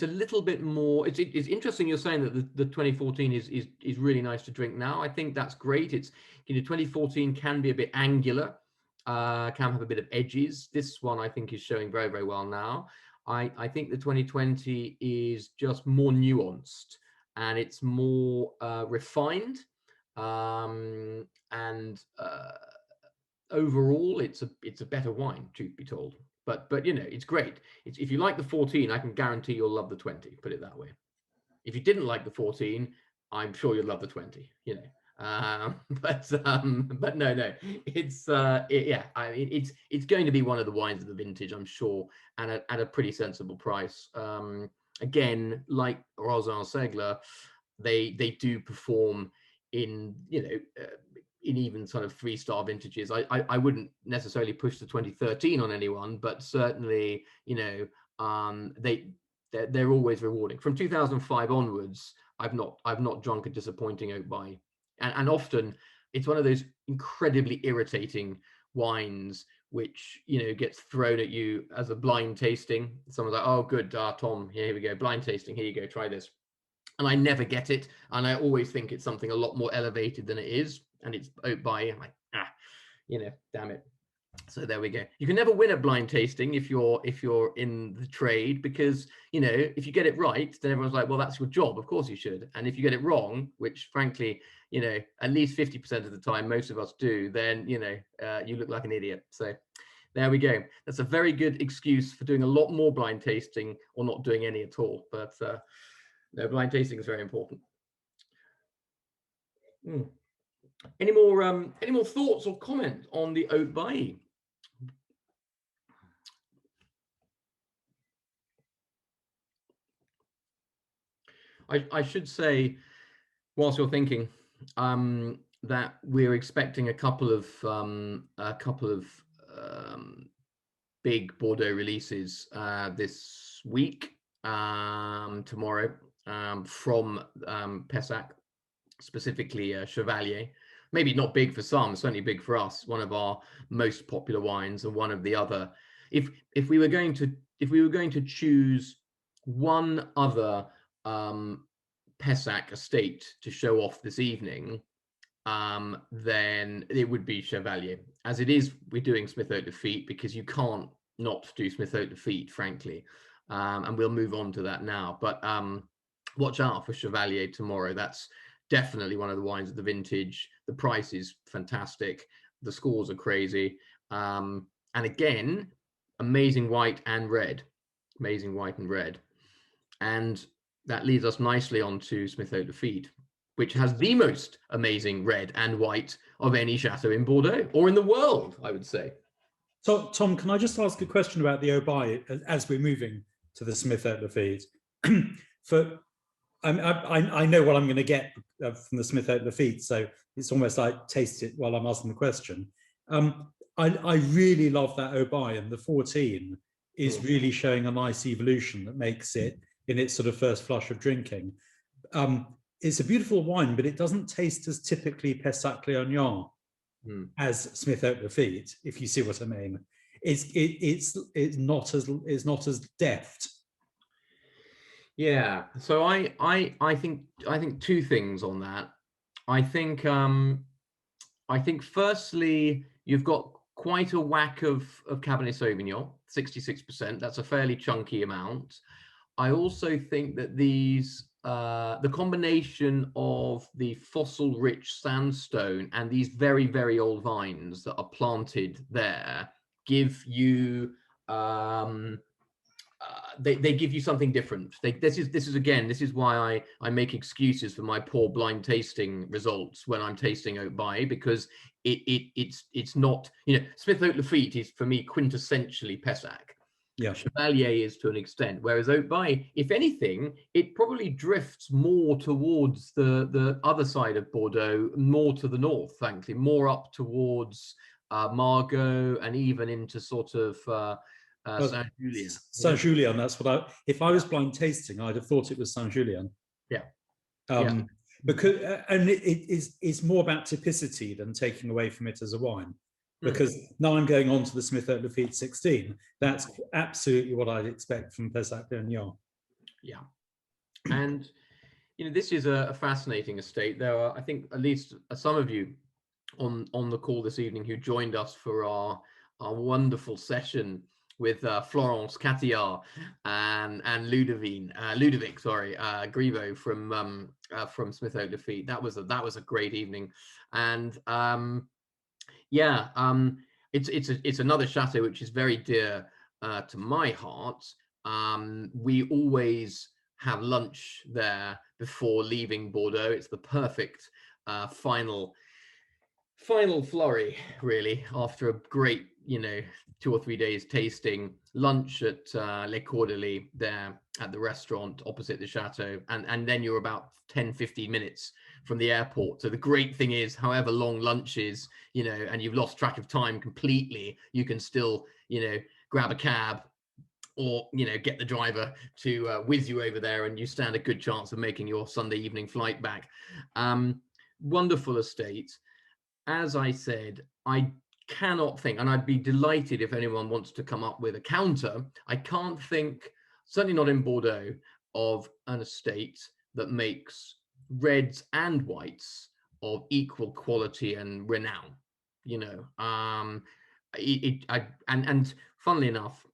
a little bit more. It's interesting you're saying that the 2014 is really nice to drink now. I think that's great. It's 2014 can be a bit angular, can have a bit of edges. This one I think is showing very, very well now. I think the 2020 is just more nuanced, and it's more refined, and overall it's a better wine, truth be told. But it's great. If you like the 14, I can guarantee you'll love the 20. Put it that way. If you didn't like the 14, I'm sure you'll love the 20. But no, it's it's going to be one of the wines of the vintage, I'm sure, and at a pretty sensible price. Again, like Rauzan Segla, they do perform in in even sort of 3-star vintages. I wouldn't necessarily push the 2013 on anyone, but certainly they're always rewarding. From 2005 onwards, I've not drunk a disappointing Haut, and often it's one of those incredibly irritating wines which gets thrown at you as a blind tasting. Someone's like, oh good, Tom, here we go, blind tasting, here you go, try this. And I never get it, and I always think it's something a lot more elevated than it is, and it's Haut. I'm like, damn it. So there we go. You can never win at blind tasting if you're in the trade, because if you get it right, then everyone's like, well, that's your job, of course you should. And if you get it wrong, which frankly at least 50% of the time most of us do, then you look like an idiot. So there we go. That's a very good excuse for doing a lot more blind tasting or not doing any at all. But no, blind tasting is very important. Any more thoughts or comment on the Haut? I should say, whilst you're thinking, that we're expecting a couple of big Bordeaux releases this week, tomorrow, from Pessac, specifically Chevalier. Maybe not big for some, certainly big for us. One of our most popular wines, and one of the other. If we were going to choose one other Pessac estate to show off this evening, then it would be Chevalier. As it is, we're doing Smith Haut Lafite because you can't not do Smith Haut Lafite, frankly. and we'll move on to that now. But watch out for Chevalier tomorrow. That's definitely one of the wines of the vintage. The price is fantastic. The scores are crazy. And again, amazing white and red. Amazing white and red. And that leads us nicely on to Smith-Haut Lafite, which has the most amazing red and white of any chateau in Bordeaux, or in the world, I would say. So, Tom, can I just ask a question about the Aubaye as we're moving to the Smith-Haut Lafite? I know what I'm going to get from the Smith-Haut Lafite, so it's almost like taste it while I'm asking the question. I really love that Aubaye, and the 14 is really showing a nice evolution that makes it in its sort of first flush of drinking. It's a beautiful wine, but it doesn't taste as typically Pessac Leognan as Smith-Haut Lafite, if you see what I mean. It's not as deft. Yeah. So I think two things on that. I think firstly, you've got quite a whack of Cabernet Sauvignon, 66%. That's a fairly chunky amount. I also think that these the combination of the fossil-rich sandstone and these very, very old vines that are planted there give you they give you something different. This is why I make excuses for my poor blind tasting results when I'm tasting Aubaye, because it's not, you know, Smith-Haut Lafite is for me quintessentially Pessac. Yeah. Chevalier is to an extent, whereas Aubaye, if anything, it probably drifts more towards the other side of Bordeaux, more to the north, frankly, more up towards Margaux and even into sort of Saint-Julien. Saint-Julien, that's what if I was blind tasting, I'd have thought it was Saint-Julien. Yeah. Because and it's more about typicity than taking away from it as a wine. Because now I'm going on to the Smith-Haut Lafite 16. That's absolutely what I'd expect from Pessac Leognan. Yeah. And, you know, this is a fascinating estate. There are, I think, at least some of you on the call this evening who joined us for our wonderful session with Florence Catillard and Ludovic Giraud from Smith-Haut Lafite. That was a great evening. And it's another chateau which is very dear to my heart. We always have lunch there before leaving Bordeaux. It's the perfect final flurry, really, after a great, 2 or 3 days tasting. Lunch at Les Cordeliers there at the restaurant opposite the chateau, and then you're about 10-15 minutes from the airport. So the great thing is, however long lunch is, and you've lost track of time completely, you can still, grab a cab or, get the driver to whiz you over there, and you stand a good chance of making your Sunday evening flight back. Wonderful estate. As I said, I cannot think, and I'd be delighted if anyone wants to come up with a counter. I can't think, certainly not in Bordeaux, of an estate that makes reds and whites of equal quality and renown. And funnily enough,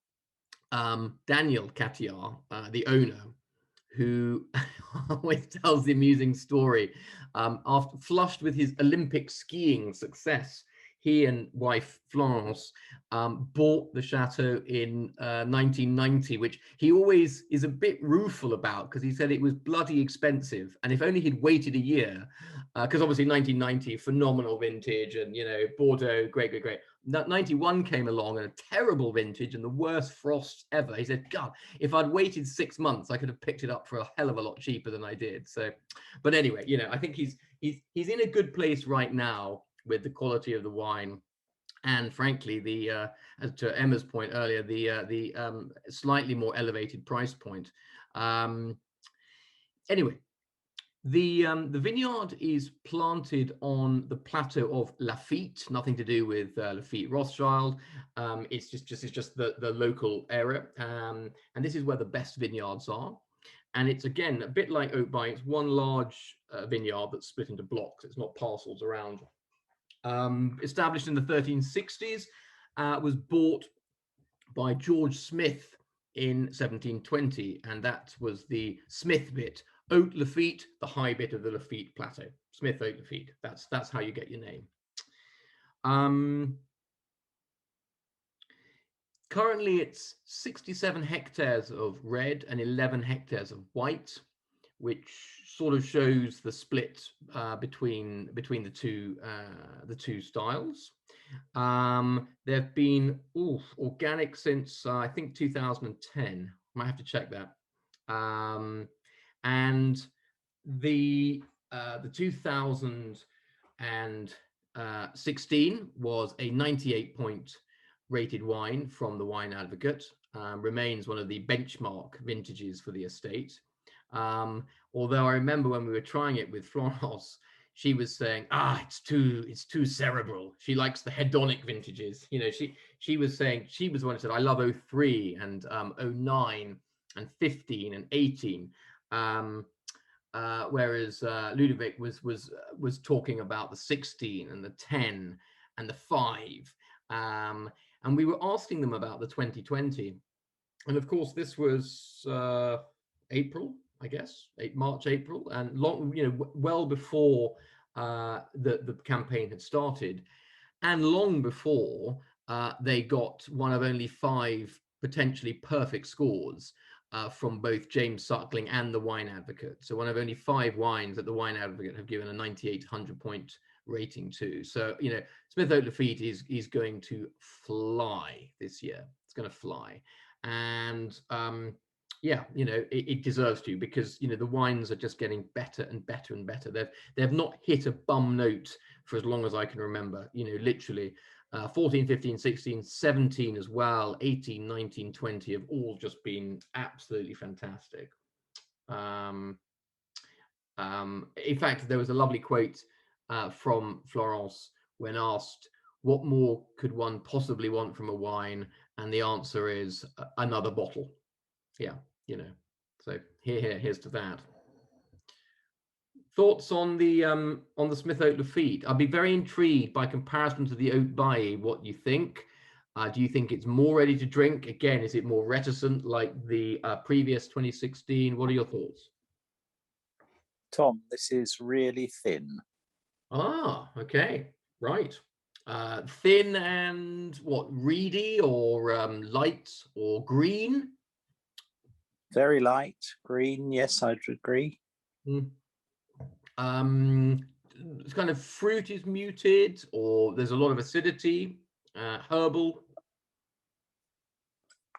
Daniel Catillard, the owner, who always tells the amusing story, after flushed with his Olympic skiing success, he and wife Florence bought the chateau in 1990, which he always is a bit rueful about, because he said it was bloody expensive, and if only he'd waited a year, because obviously 1990, phenomenal vintage, and Bordeaux, great. 91 came along, and a terrible vintage and the worst frosts ever. He said, God, if I'd waited 6 months, I could have picked it up for a hell of a lot cheaper than I did. So, but anyway, I think he's in a good place right now with the quality of the wine, and frankly, the as to Emma's point earlier, the slightly more elevated price point. Anyway, the vineyard is planted on the plateau of Lafite, nothing to do with Lafite Rothschild. It's just the local area, and this is where the best vineyards are. And it's, again, a bit like Aubaye. It's one large vineyard that's split into blocks. It's not parcels around. Established in the 1360s, was bought by George Smith in 1720, and that was the Smith bit. Haut Lafitte, the high bit of the Lafitte plateau. Smith Haut Lafitte. That's how you get your name. Currently, it's 67 hectares of red and 11 hectares of white, which sort of shows the split between the two styles. There have been organic since I think 2010. Might have to check that. And the 2016 was a 98-point rated wine from the Wine Advocate. Remains one of the benchmark vintages for the estate. Although I remember when we were trying it with Florence, she was saying, it's too cerebral. She likes the hedonic vintages. You know, she was saying, she was the one who said, I love 03 and 09 and 15 and 18. Whereas Ludovic was talking about the 16 and the 10 and the 5. And we were asking them about the 2020. And of course, this was April, I guess, March, April, and long, well before the campaign had started, and long before they got one of only 5 potentially perfect scores from both James Suckling and the Wine Advocate. So one of only 5 wines that the Wine Advocate have given a 98-100 point rating to. So, Smith Haut Lafitte is going to fly this year. It's going to fly. And it deserves to, because the wines are just getting better and better and better. They've not hit a bum note for as long as I can remember. Literally 14, 15, 16, 17 as well, 18, 19, 20 have all just been absolutely fantastic. In fact, there was a lovely quote from Florence when asked, what more could one possibly want from a wine? And the answer is another bottle. Yeah, so here's to that. Thoughts on the Smith Haut Lafitte? I'd be very intrigued by comparison to the Haut Bailly, what you think. Do you think it's more ready to drink? Again, is it more reticent like the previous 2016? What are your thoughts? Tom, this is really thin. Okay, right. Thin and what, reedy or light or green? Very light, green, yes, I'd agree. It's kind of fruit is muted, or there's a lot of acidity, herbal?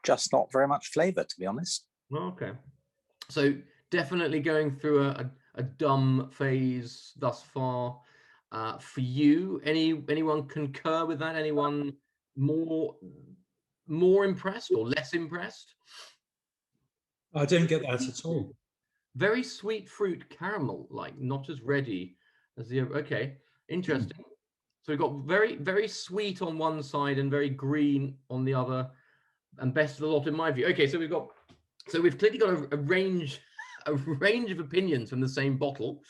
Just not very much flavour, to be honest. Okay. So definitely going through a dumb phase thus far. For you, anyone concur with that? Anyone more impressed or less impressed? I don't get that at all. Very sweet fruit caramel, like not as ready as the other. Okay, interesting. So we've got very, very sweet on one side and very green on the other, and best of the lot in my view. Okay, so we've clearly got a range of opinions from the same bottle.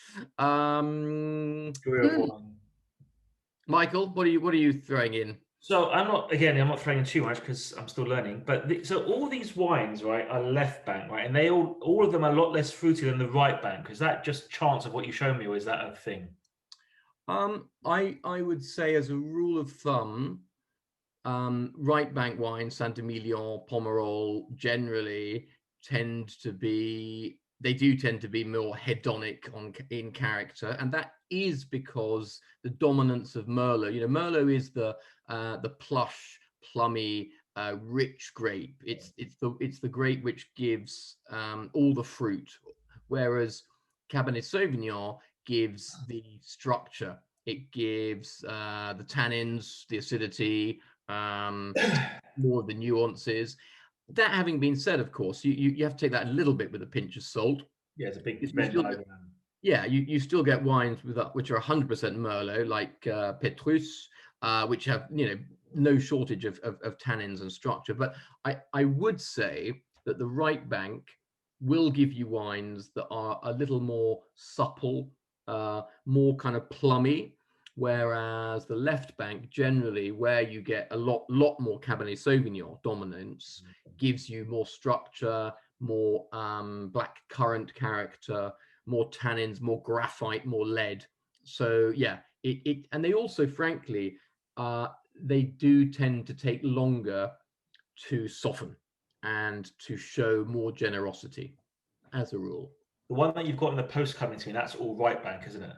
Michael, what are you throwing in? So I'm not throwing in too much because I'm still learning. But so all these wines, right, are left bank, right, and they all of them are a lot less fruity than the right bank. Is that just chance of what you show me, or is that a thing? I would say, as a rule of thumb, right bank wines, Saint-Emilion, Pomerol, generally tend to be more hedonic in character, and that is because the dominance of Merlot. Merlot is the plush, plummy, rich grape. It's the grape which gives all the fruit, whereas Cabernet Sauvignon gives the structure. It gives the tannins, the acidity, more of the nuances. That having been said, of course, you have to take that a little bit with a pinch of salt. Yeah, it's a big you still get wines which are 100% Merlot, like Petrus, which have no shortage of tannins and structure. But I would say that the right bank will give you wines that are a little more supple, more kind of plummy, whereas the left bank generally, where you get a lot more Cabernet Sauvignon dominance, gives you more structure, more black currant character, more tannins, more graphite, more lead. So yeah, and they also, frankly, they do tend to take longer to soften and to show more generosity as a rule. The one that you've got in the post coming to me, that's all right bank, isn't it?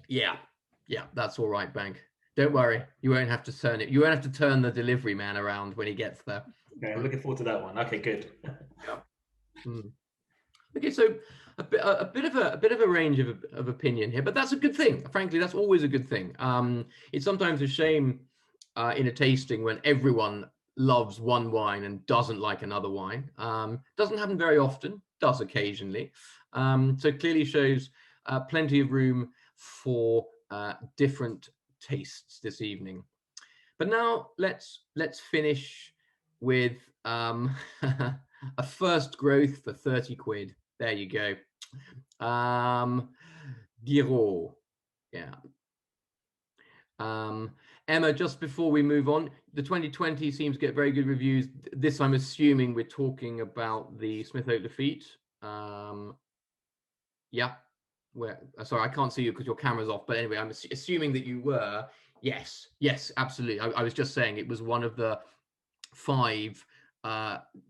Yeah, that's all right bank. Don't worry, you won't have to turn it. You won't have to turn the delivery man around when he gets there. Okay, I'm looking forward to that one. Okay, good. Okay, so a bit of a range of opinion here, but that's a good thing. Frankly, that's always a good thing. It's sometimes a shame in a tasting when everyone loves one wine and doesn't like another wine. Doesn't happen very often, does occasionally. So clearly shows plenty of room for different tastes this evening. But now let's finish with a first growth for 30 quid. There you go. Giraud. Yeah. Emma, just before we move on, the 2020 seems to get very good reviews. This, I'm assuming we're talking about the Smith Haut Lafitte. Yeah. Sorry, I can't see you because your camera's off. But anyway, I'm assuming that you were. Yes, absolutely. I was just saying it was one of the 5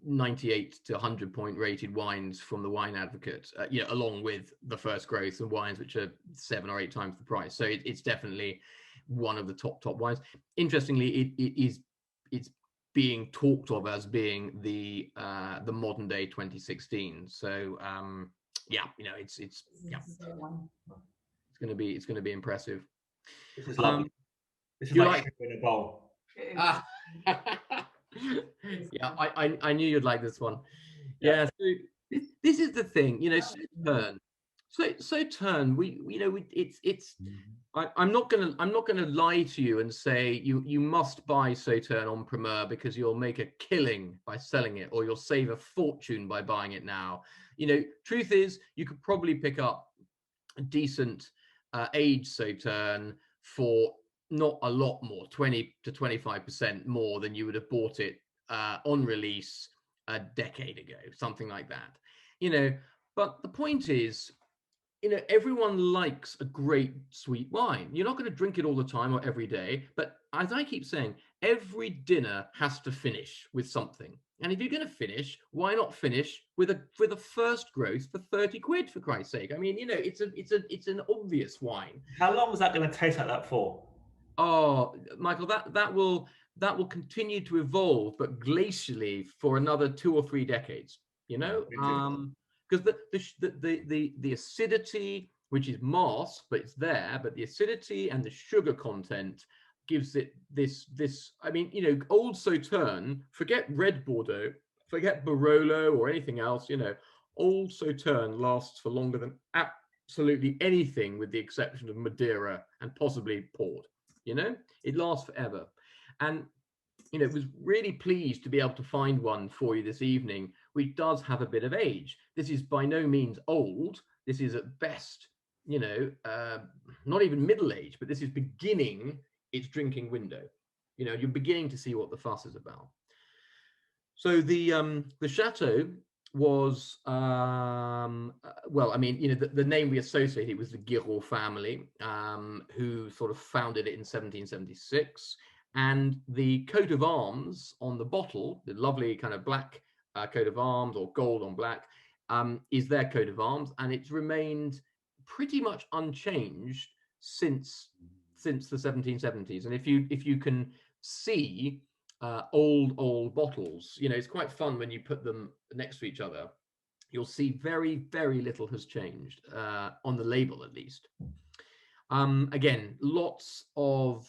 98 to 100 point rated wines from the Wine Advocate, along with the first growth and wines which are 7 or 8 times the price. So it's definitely one of the top wines. Interestingly, it's being talked of as being the modern day 2016. So it's going to be impressive. This is lovely. This is like in a bowl. Yeah, I knew you'd like this one. Yeah, so this is the thing, Sauternes. I'm not gonna lie to you and say you must buy Sauternes en primeur because you'll make a killing by selling it, or you'll save a fortune by buying it now. Truth is, you could probably pick up a decent aged Sauternes for not a lot more, 20 to 25% more than you would have bought it on release a decade ago, something like that. But the point is, everyone likes a great sweet wine. You're not going to drink it all the time or every day, but as I keep saying, every dinner has to finish with something. And if you're going to finish, why not finish with a first growth for 30 quid, for Christ's sake? I mean, it's an obvious wine. How long is that going to taste like that for? Oh, Michael, that will continue to evolve, but glacially for another 2 or 3 decades. Because the acidity, which is masked, but it's there, but the acidity and the sugar content gives it this. I mean, old Sauternes, forget red Bordeaux, forget Barolo or anything else. Old Sauternes lasts for longer than absolutely anything, with the exception of Madeira and possibly port. It lasts forever. And was really pleased to be able to find one for you this evening, which does have a bit of age. This is by no means old. This is at best, not even middle age, but this is beginning its drinking window. You're beginning to see what the fuss is about. So the chateau was, the name we associate it was the Giraud family, who sort of founded it in 1776. And the coat of arms on the bottle, the lovely kind of black coat of arms, or gold on black, is their coat of arms, and it's remained pretty much unchanged since the 1770s. And if you can see old bottles, it's quite fun when you put them next to each other. You'll see very, very little has changed on the label, at least. Again, lots of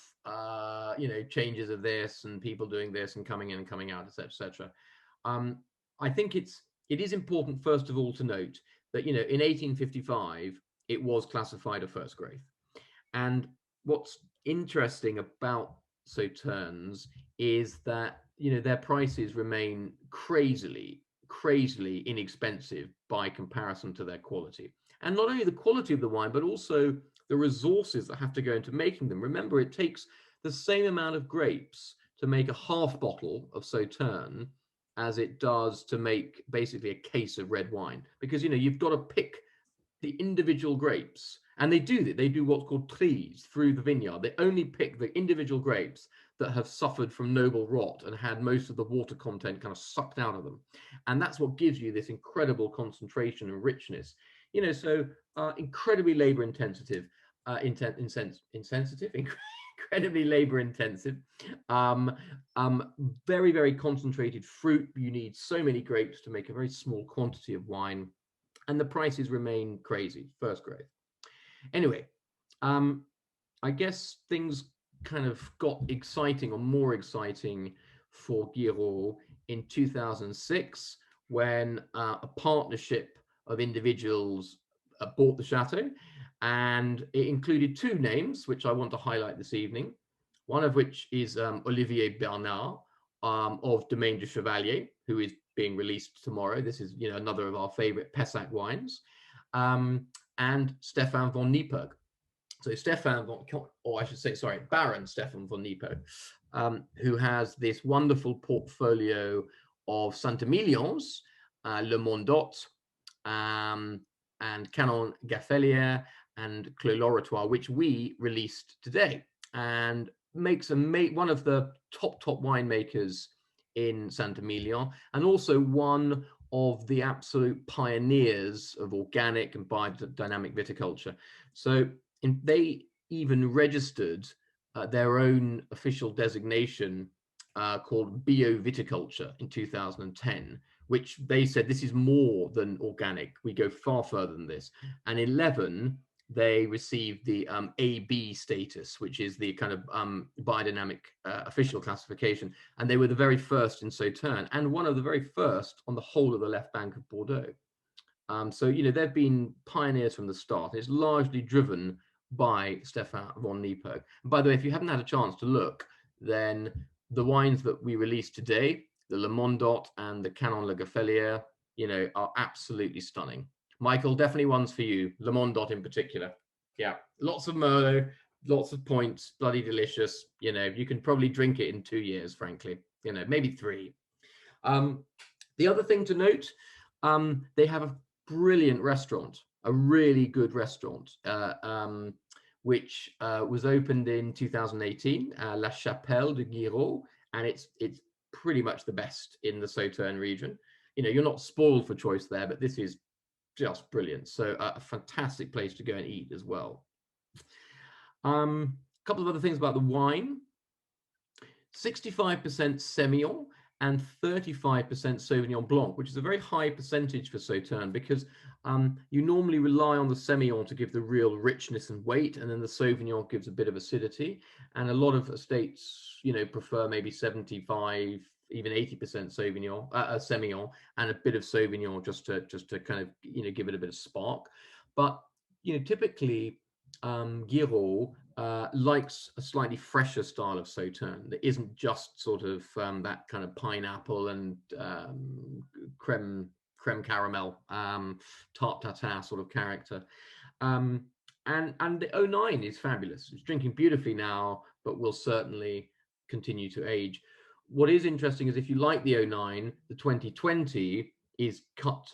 changes of this and people doing this and coming in and coming out, etc. I think it is important, first of all, to note that in 1855 it was classified a first growth. And what's interesting about Sauternes is that their prices remain crazily inexpensive by comparison to their quality. And not only the quality of the wine, but also the resources that have to go into making them. Remember, it takes the same amount of grapes to make a half bottle of Sauternes as it does to make basically a case of red wine, because you've got to pick the individual grapes, and they do what's called trees through the vineyard. They only pick the individual grapes that have suffered from noble rot and had most of the water content kind of sucked out of them, and that's what gives you this incredible concentration and richness. So incredibly labor intensive, incredibly labor intensive, very, very concentrated fruit. You need so many grapes to make a very small quantity of wine, and the prices remain crazy, first grade. Anyway, I guess things kind of got exciting, or more exciting, for Giraud in 2006 when a partnership of individuals bought the chateau, and it included two names which I want to highlight this evening. One of which is Olivier Bernard of Domaine du Chevalier, who is being released tomorrow. This is another of our favorite Pessac wines, and Stefan von Nieperg. So Baron Stefan von Nieperg, who has this wonderful portfolio of Saint-Emilions, Le Mondot, and Canon Gaffelier and Clos Lauratois, which we released today, and makes one of the top winemakers in Saint-Emilion, and also one of the absolute pioneers of organic and biodynamic viticulture. So they even registered their own official designation called bio-viticulture in 2010, which they said this is more than organic. We go far further than this. And 11, they received the AB status, which is the kind of biodynamic official classification. And they were the very first in Sauternes, and one of the very first on the whole of the left bank of Bordeaux. So, they've been pioneers from the start. It's largely driven by Stefan von Nieperg. And by the way, if you haven't had a chance to look, then the wines that we released today, the Le Mondot and the Canon Le Gaffelier, are absolutely stunning. Michael, definitely ones for you. Le Mondot in particular. Yeah, lots of Merlot, lots of points, bloody delicious. You can probably drink it in 2 years, frankly. Maybe 3. The other thing to note, they have a brilliant restaurant, a really good restaurant, which was opened in 2018, La Chapelle de Giraud, and it's pretty much the best in the Sauternes region. You're not spoiled for choice there, but this is just brilliant. So a fantastic place to go and eat as well. A couple of other things about the wine: 65% Semillon and 35% Sauvignon Blanc, which is a very high percentage for Sauternes, because you normally rely on the Semillon to give the real richness and weight, and then the Sauvignon gives a bit of acidity. And a lot of estates, prefer maybe 75, even 80% Sauvignon, Semillon, and a bit of Sauvignon just to kind of give it a bit of spark. But typically Giraud likes a slightly fresher style of Sauternes that isn't just sort of that kind of pineapple and creme caramel, tart tatin sort of character. And the 09 is fabulous. It's drinking beautifully now, but will certainly continue to age. What is interesting is if you like the 09, the 2020 is cut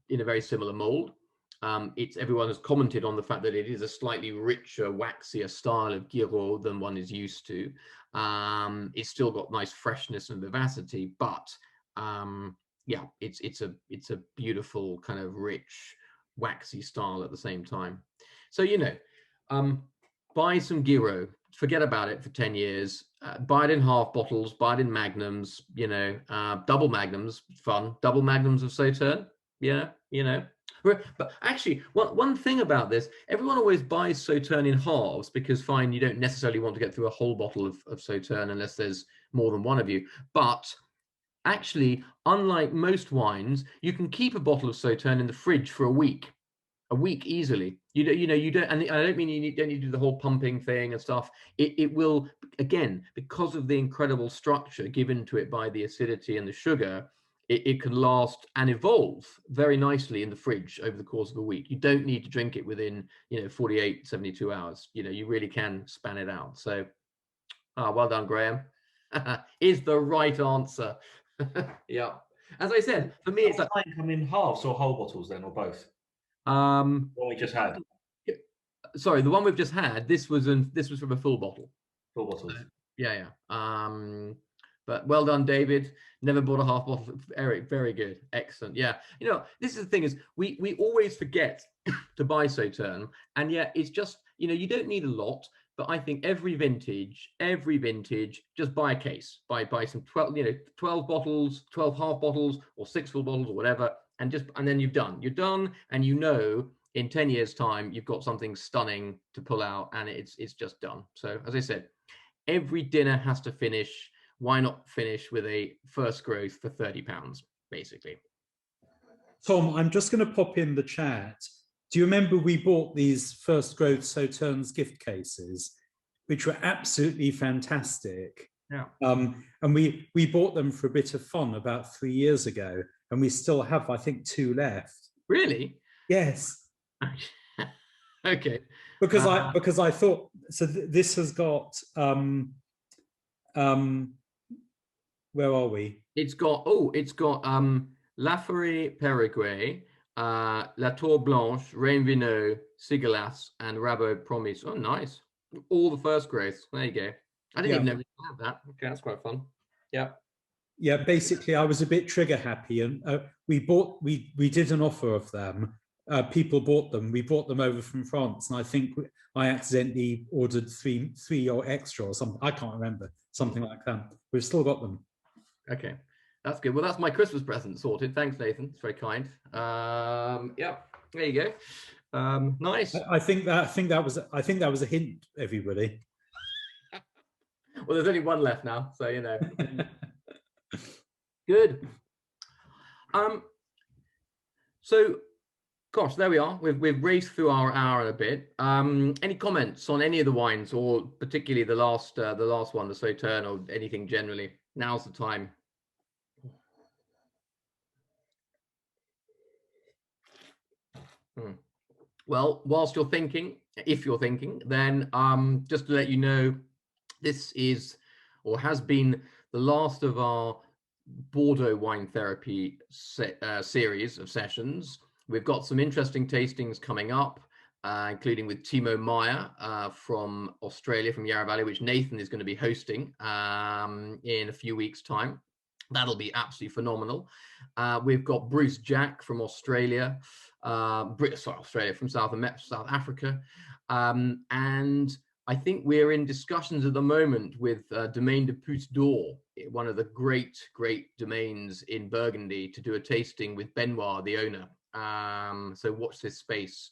in a very similar mold. Everyone has commented on the fact that it is a slightly richer, waxier style of Giraud than one is used to. It's still got nice freshness and vivacity, but yeah, it's a beautiful kind of rich, waxy style at the same time. So buy some Giraud. Forget about it for 10 years. Buy it in half bottles. Buy it in magnums. Double magnums, fun. Double magnums of Sauternes. But actually, one thing about this, everyone always buys Sauternes in halves because, fine, you don't necessarily want to get through a whole bottle of Sauternes unless there's more than one of you. But actually, unlike most wines, you can keep a bottle of Sauternes in the fridge for a week easily. You don't, and I don't mean you don't need to do the whole pumping thing and stuff. It will, again, because of the incredible structure given to it by the acidity and the sugar, it can last and evolve very nicely in the fridge over the course of a week. You don't need to drink it within, 48, 72 hours. You really can span it out. So, well done, Graham. Is the right answer. Yeah. As I said, for me, it's like, wine come in halves or whole bottles then, or both? What we just had. Sorry, the one we've just had. This was from a full bottle. Full bottles. Yeah. But well done, David. Never bought a half bottle. Eric, very good. Excellent. Yeah. This is the thing is we always forget to buy Sauternes, and yet it's just, you don't need a lot, but I think every vintage, just buy a case, buy some 12 bottles, 12 half bottles or 6 full bottles or whatever, and then you're done. And in 10 years time, you've got something stunning to pull out, and it's just done. So as I said, every dinner has to finish. Why not finish with a first growth for £30, basically? Tom, I'm just going to pop in the chat. Do you remember we bought these first growth Sauternes gift cases, which were absolutely fantastic? Yeah. And we bought them for a bit of fun about 3 years ago, and we still have, I think, 2 left. Really? Yes. Okay. Because I thought so. This has got where are we? It's got Laforêt Perigueux, Latour Blanche, Reine Vineux, Siglas, and Rabot Promise. Oh, nice. All the first growths. There you go. I didn't even know we had that. Okay, that's quite fun. Yeah. Yeah, basically, I was a bit trigger happy, and we did an offer of them. People bought them. We brought them over from France, and I think I accidentally ordered three or extra or something. I can't remember, something like that. We've still got them. Okay, that's good. Well, that's my Christmas present sorted. Thanks, Nathan. It's very kind. Yeah, there you go. Nice. I think that was a hint, everybody. Well, there's only one left now, so Good. So, gosh, there we are. We've raced through our hour and a bit. Any comments on any of the wines, or particularly the last one, the Sauternes, or anything generally? Now's the time. Well, whilst you're thinking, if you're thinking, then just to let you know, this is or has been the last of our Bordeaux wine therapy series of sessions. We've got some interesting tastings coming up, including with Timo Meyer from Australia, from Yarra Valley, which Nathan is going to be hosting in a few weeks' time. That'll be absolutely phenomenal. We've got Bruce Jack from Australia, from South Africa. And I think we're in discussions at the moment with Domaine de Puce d'Or, one of the great domains in Burgundy, to do a tasting with Benoit, the owner. So watch this space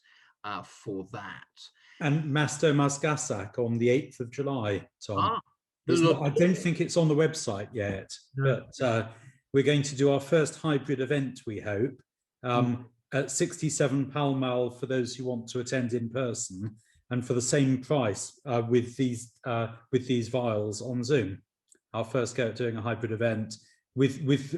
for that. And Master Masgassac on the 8th of July, Tom. I don't think it's on the website yet, but we're going to do our first hybrid event, we hope, at 67 Pall Mall for those who want to attend in person, and for the same price with these vials on Zoom. Our first go at doing a hybrid event with the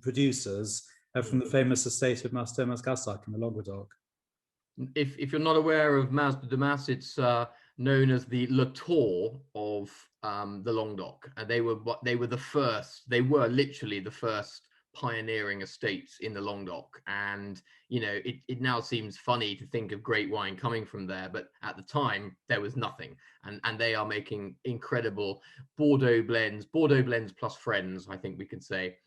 producers from the famous estate of Master Masgassac in the Languedoc. If you're not aware of Mas de Damas, it's known as the Latour of the Languedoc. They were literally the first pioneering estates in the Languedoc, and it now seems funny to think of great wine coming from there, but at the time there was nothing, and they are making incredible Bordeaux blends plus friends, I think we could say.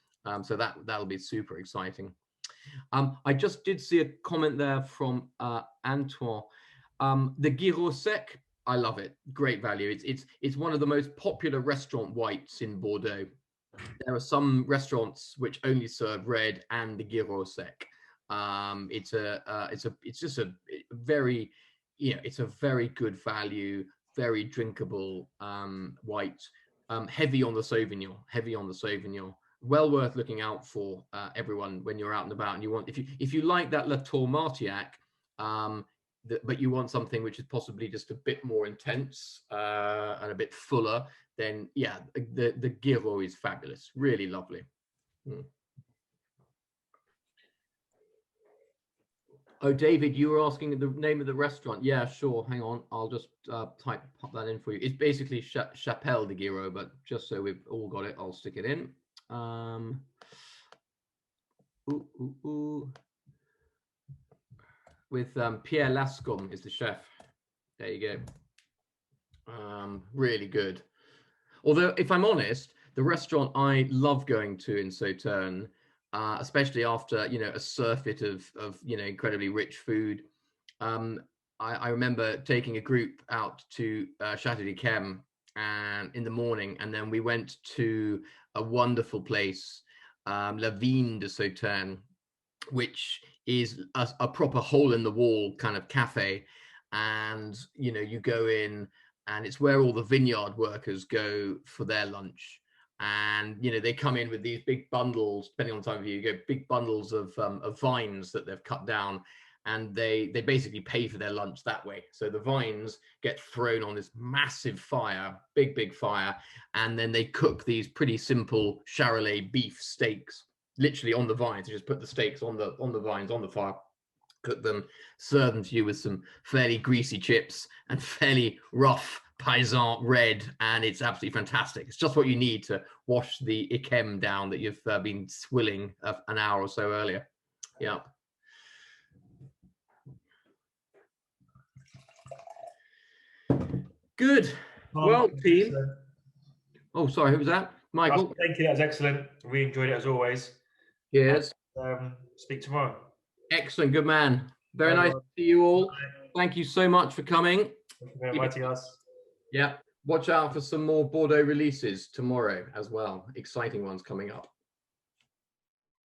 So that'll be super exciting. I just did see a comment there from Antoine. The Giraud sec, I love it. Great value. It's one of the most popular restaurant whites in Bordeaux. There are some restaurants which only serve red and the Giraud sec. It's just a very, it's a very good value, very drinkable white, heavy on the Sauvignon. Well worth looking out for, everyone, when you're out and about, and you want, if you like that Latour-Martillac, but you want something which is possibly just a bit more intense and a bit fuller, then yeah, the Giraud is fabulous, really lovely. Oh, David, you were asking the name of the restaurant. Yeah, sure. Hang on. I'll just pop that in for you. It's basically Chapelle de Giraud, but just so we've all got it, I'll stick it in. With Pierre Lascombe is the chef. There you go. Really good. Although, if I'm honest, the restaurant I love going to in Sauternes, especially after, you know, a surfeit of you know, incredibly rich food. I remember taking a group out to Château d'Yquem and in the morning, and then we went to a wonderful place, La Vigne de Sauternes, which is a proper hole in the wall kind of cafe. And, you know, you go in and it's where all the vineyard workers go for their lunch. And, you know, they come in with these big bundles, depending on the time of year, you get big bundles of vines that they've cut down, and they basically pay for their lunch that way. So the vines get thrown on this massive fire, big fire, and then they cook these pretty simple Charolais beef steaks, literally on the vines. You just put the steaks on the vines, on the fire, cook them, serve them to you with some fairly greasy chips and fairly rough paysan red, and it's absolutely fantastic. It's just what you need to wash the Yquem down that you've been swilling an hour or so earlier. Yeah. Good. Well, team. Oh, sorry, who was that? Michael. Thank you. That was excellent. We enjoyed it as always. Yes. Speak tomorrow. Excellent. Good man. Very nice to see you all. Thank you so much for coming. Thank you for inviting us. Yeah. Watch out for some more Bordeaux releases tomorrow as well. Exciting ones coming up.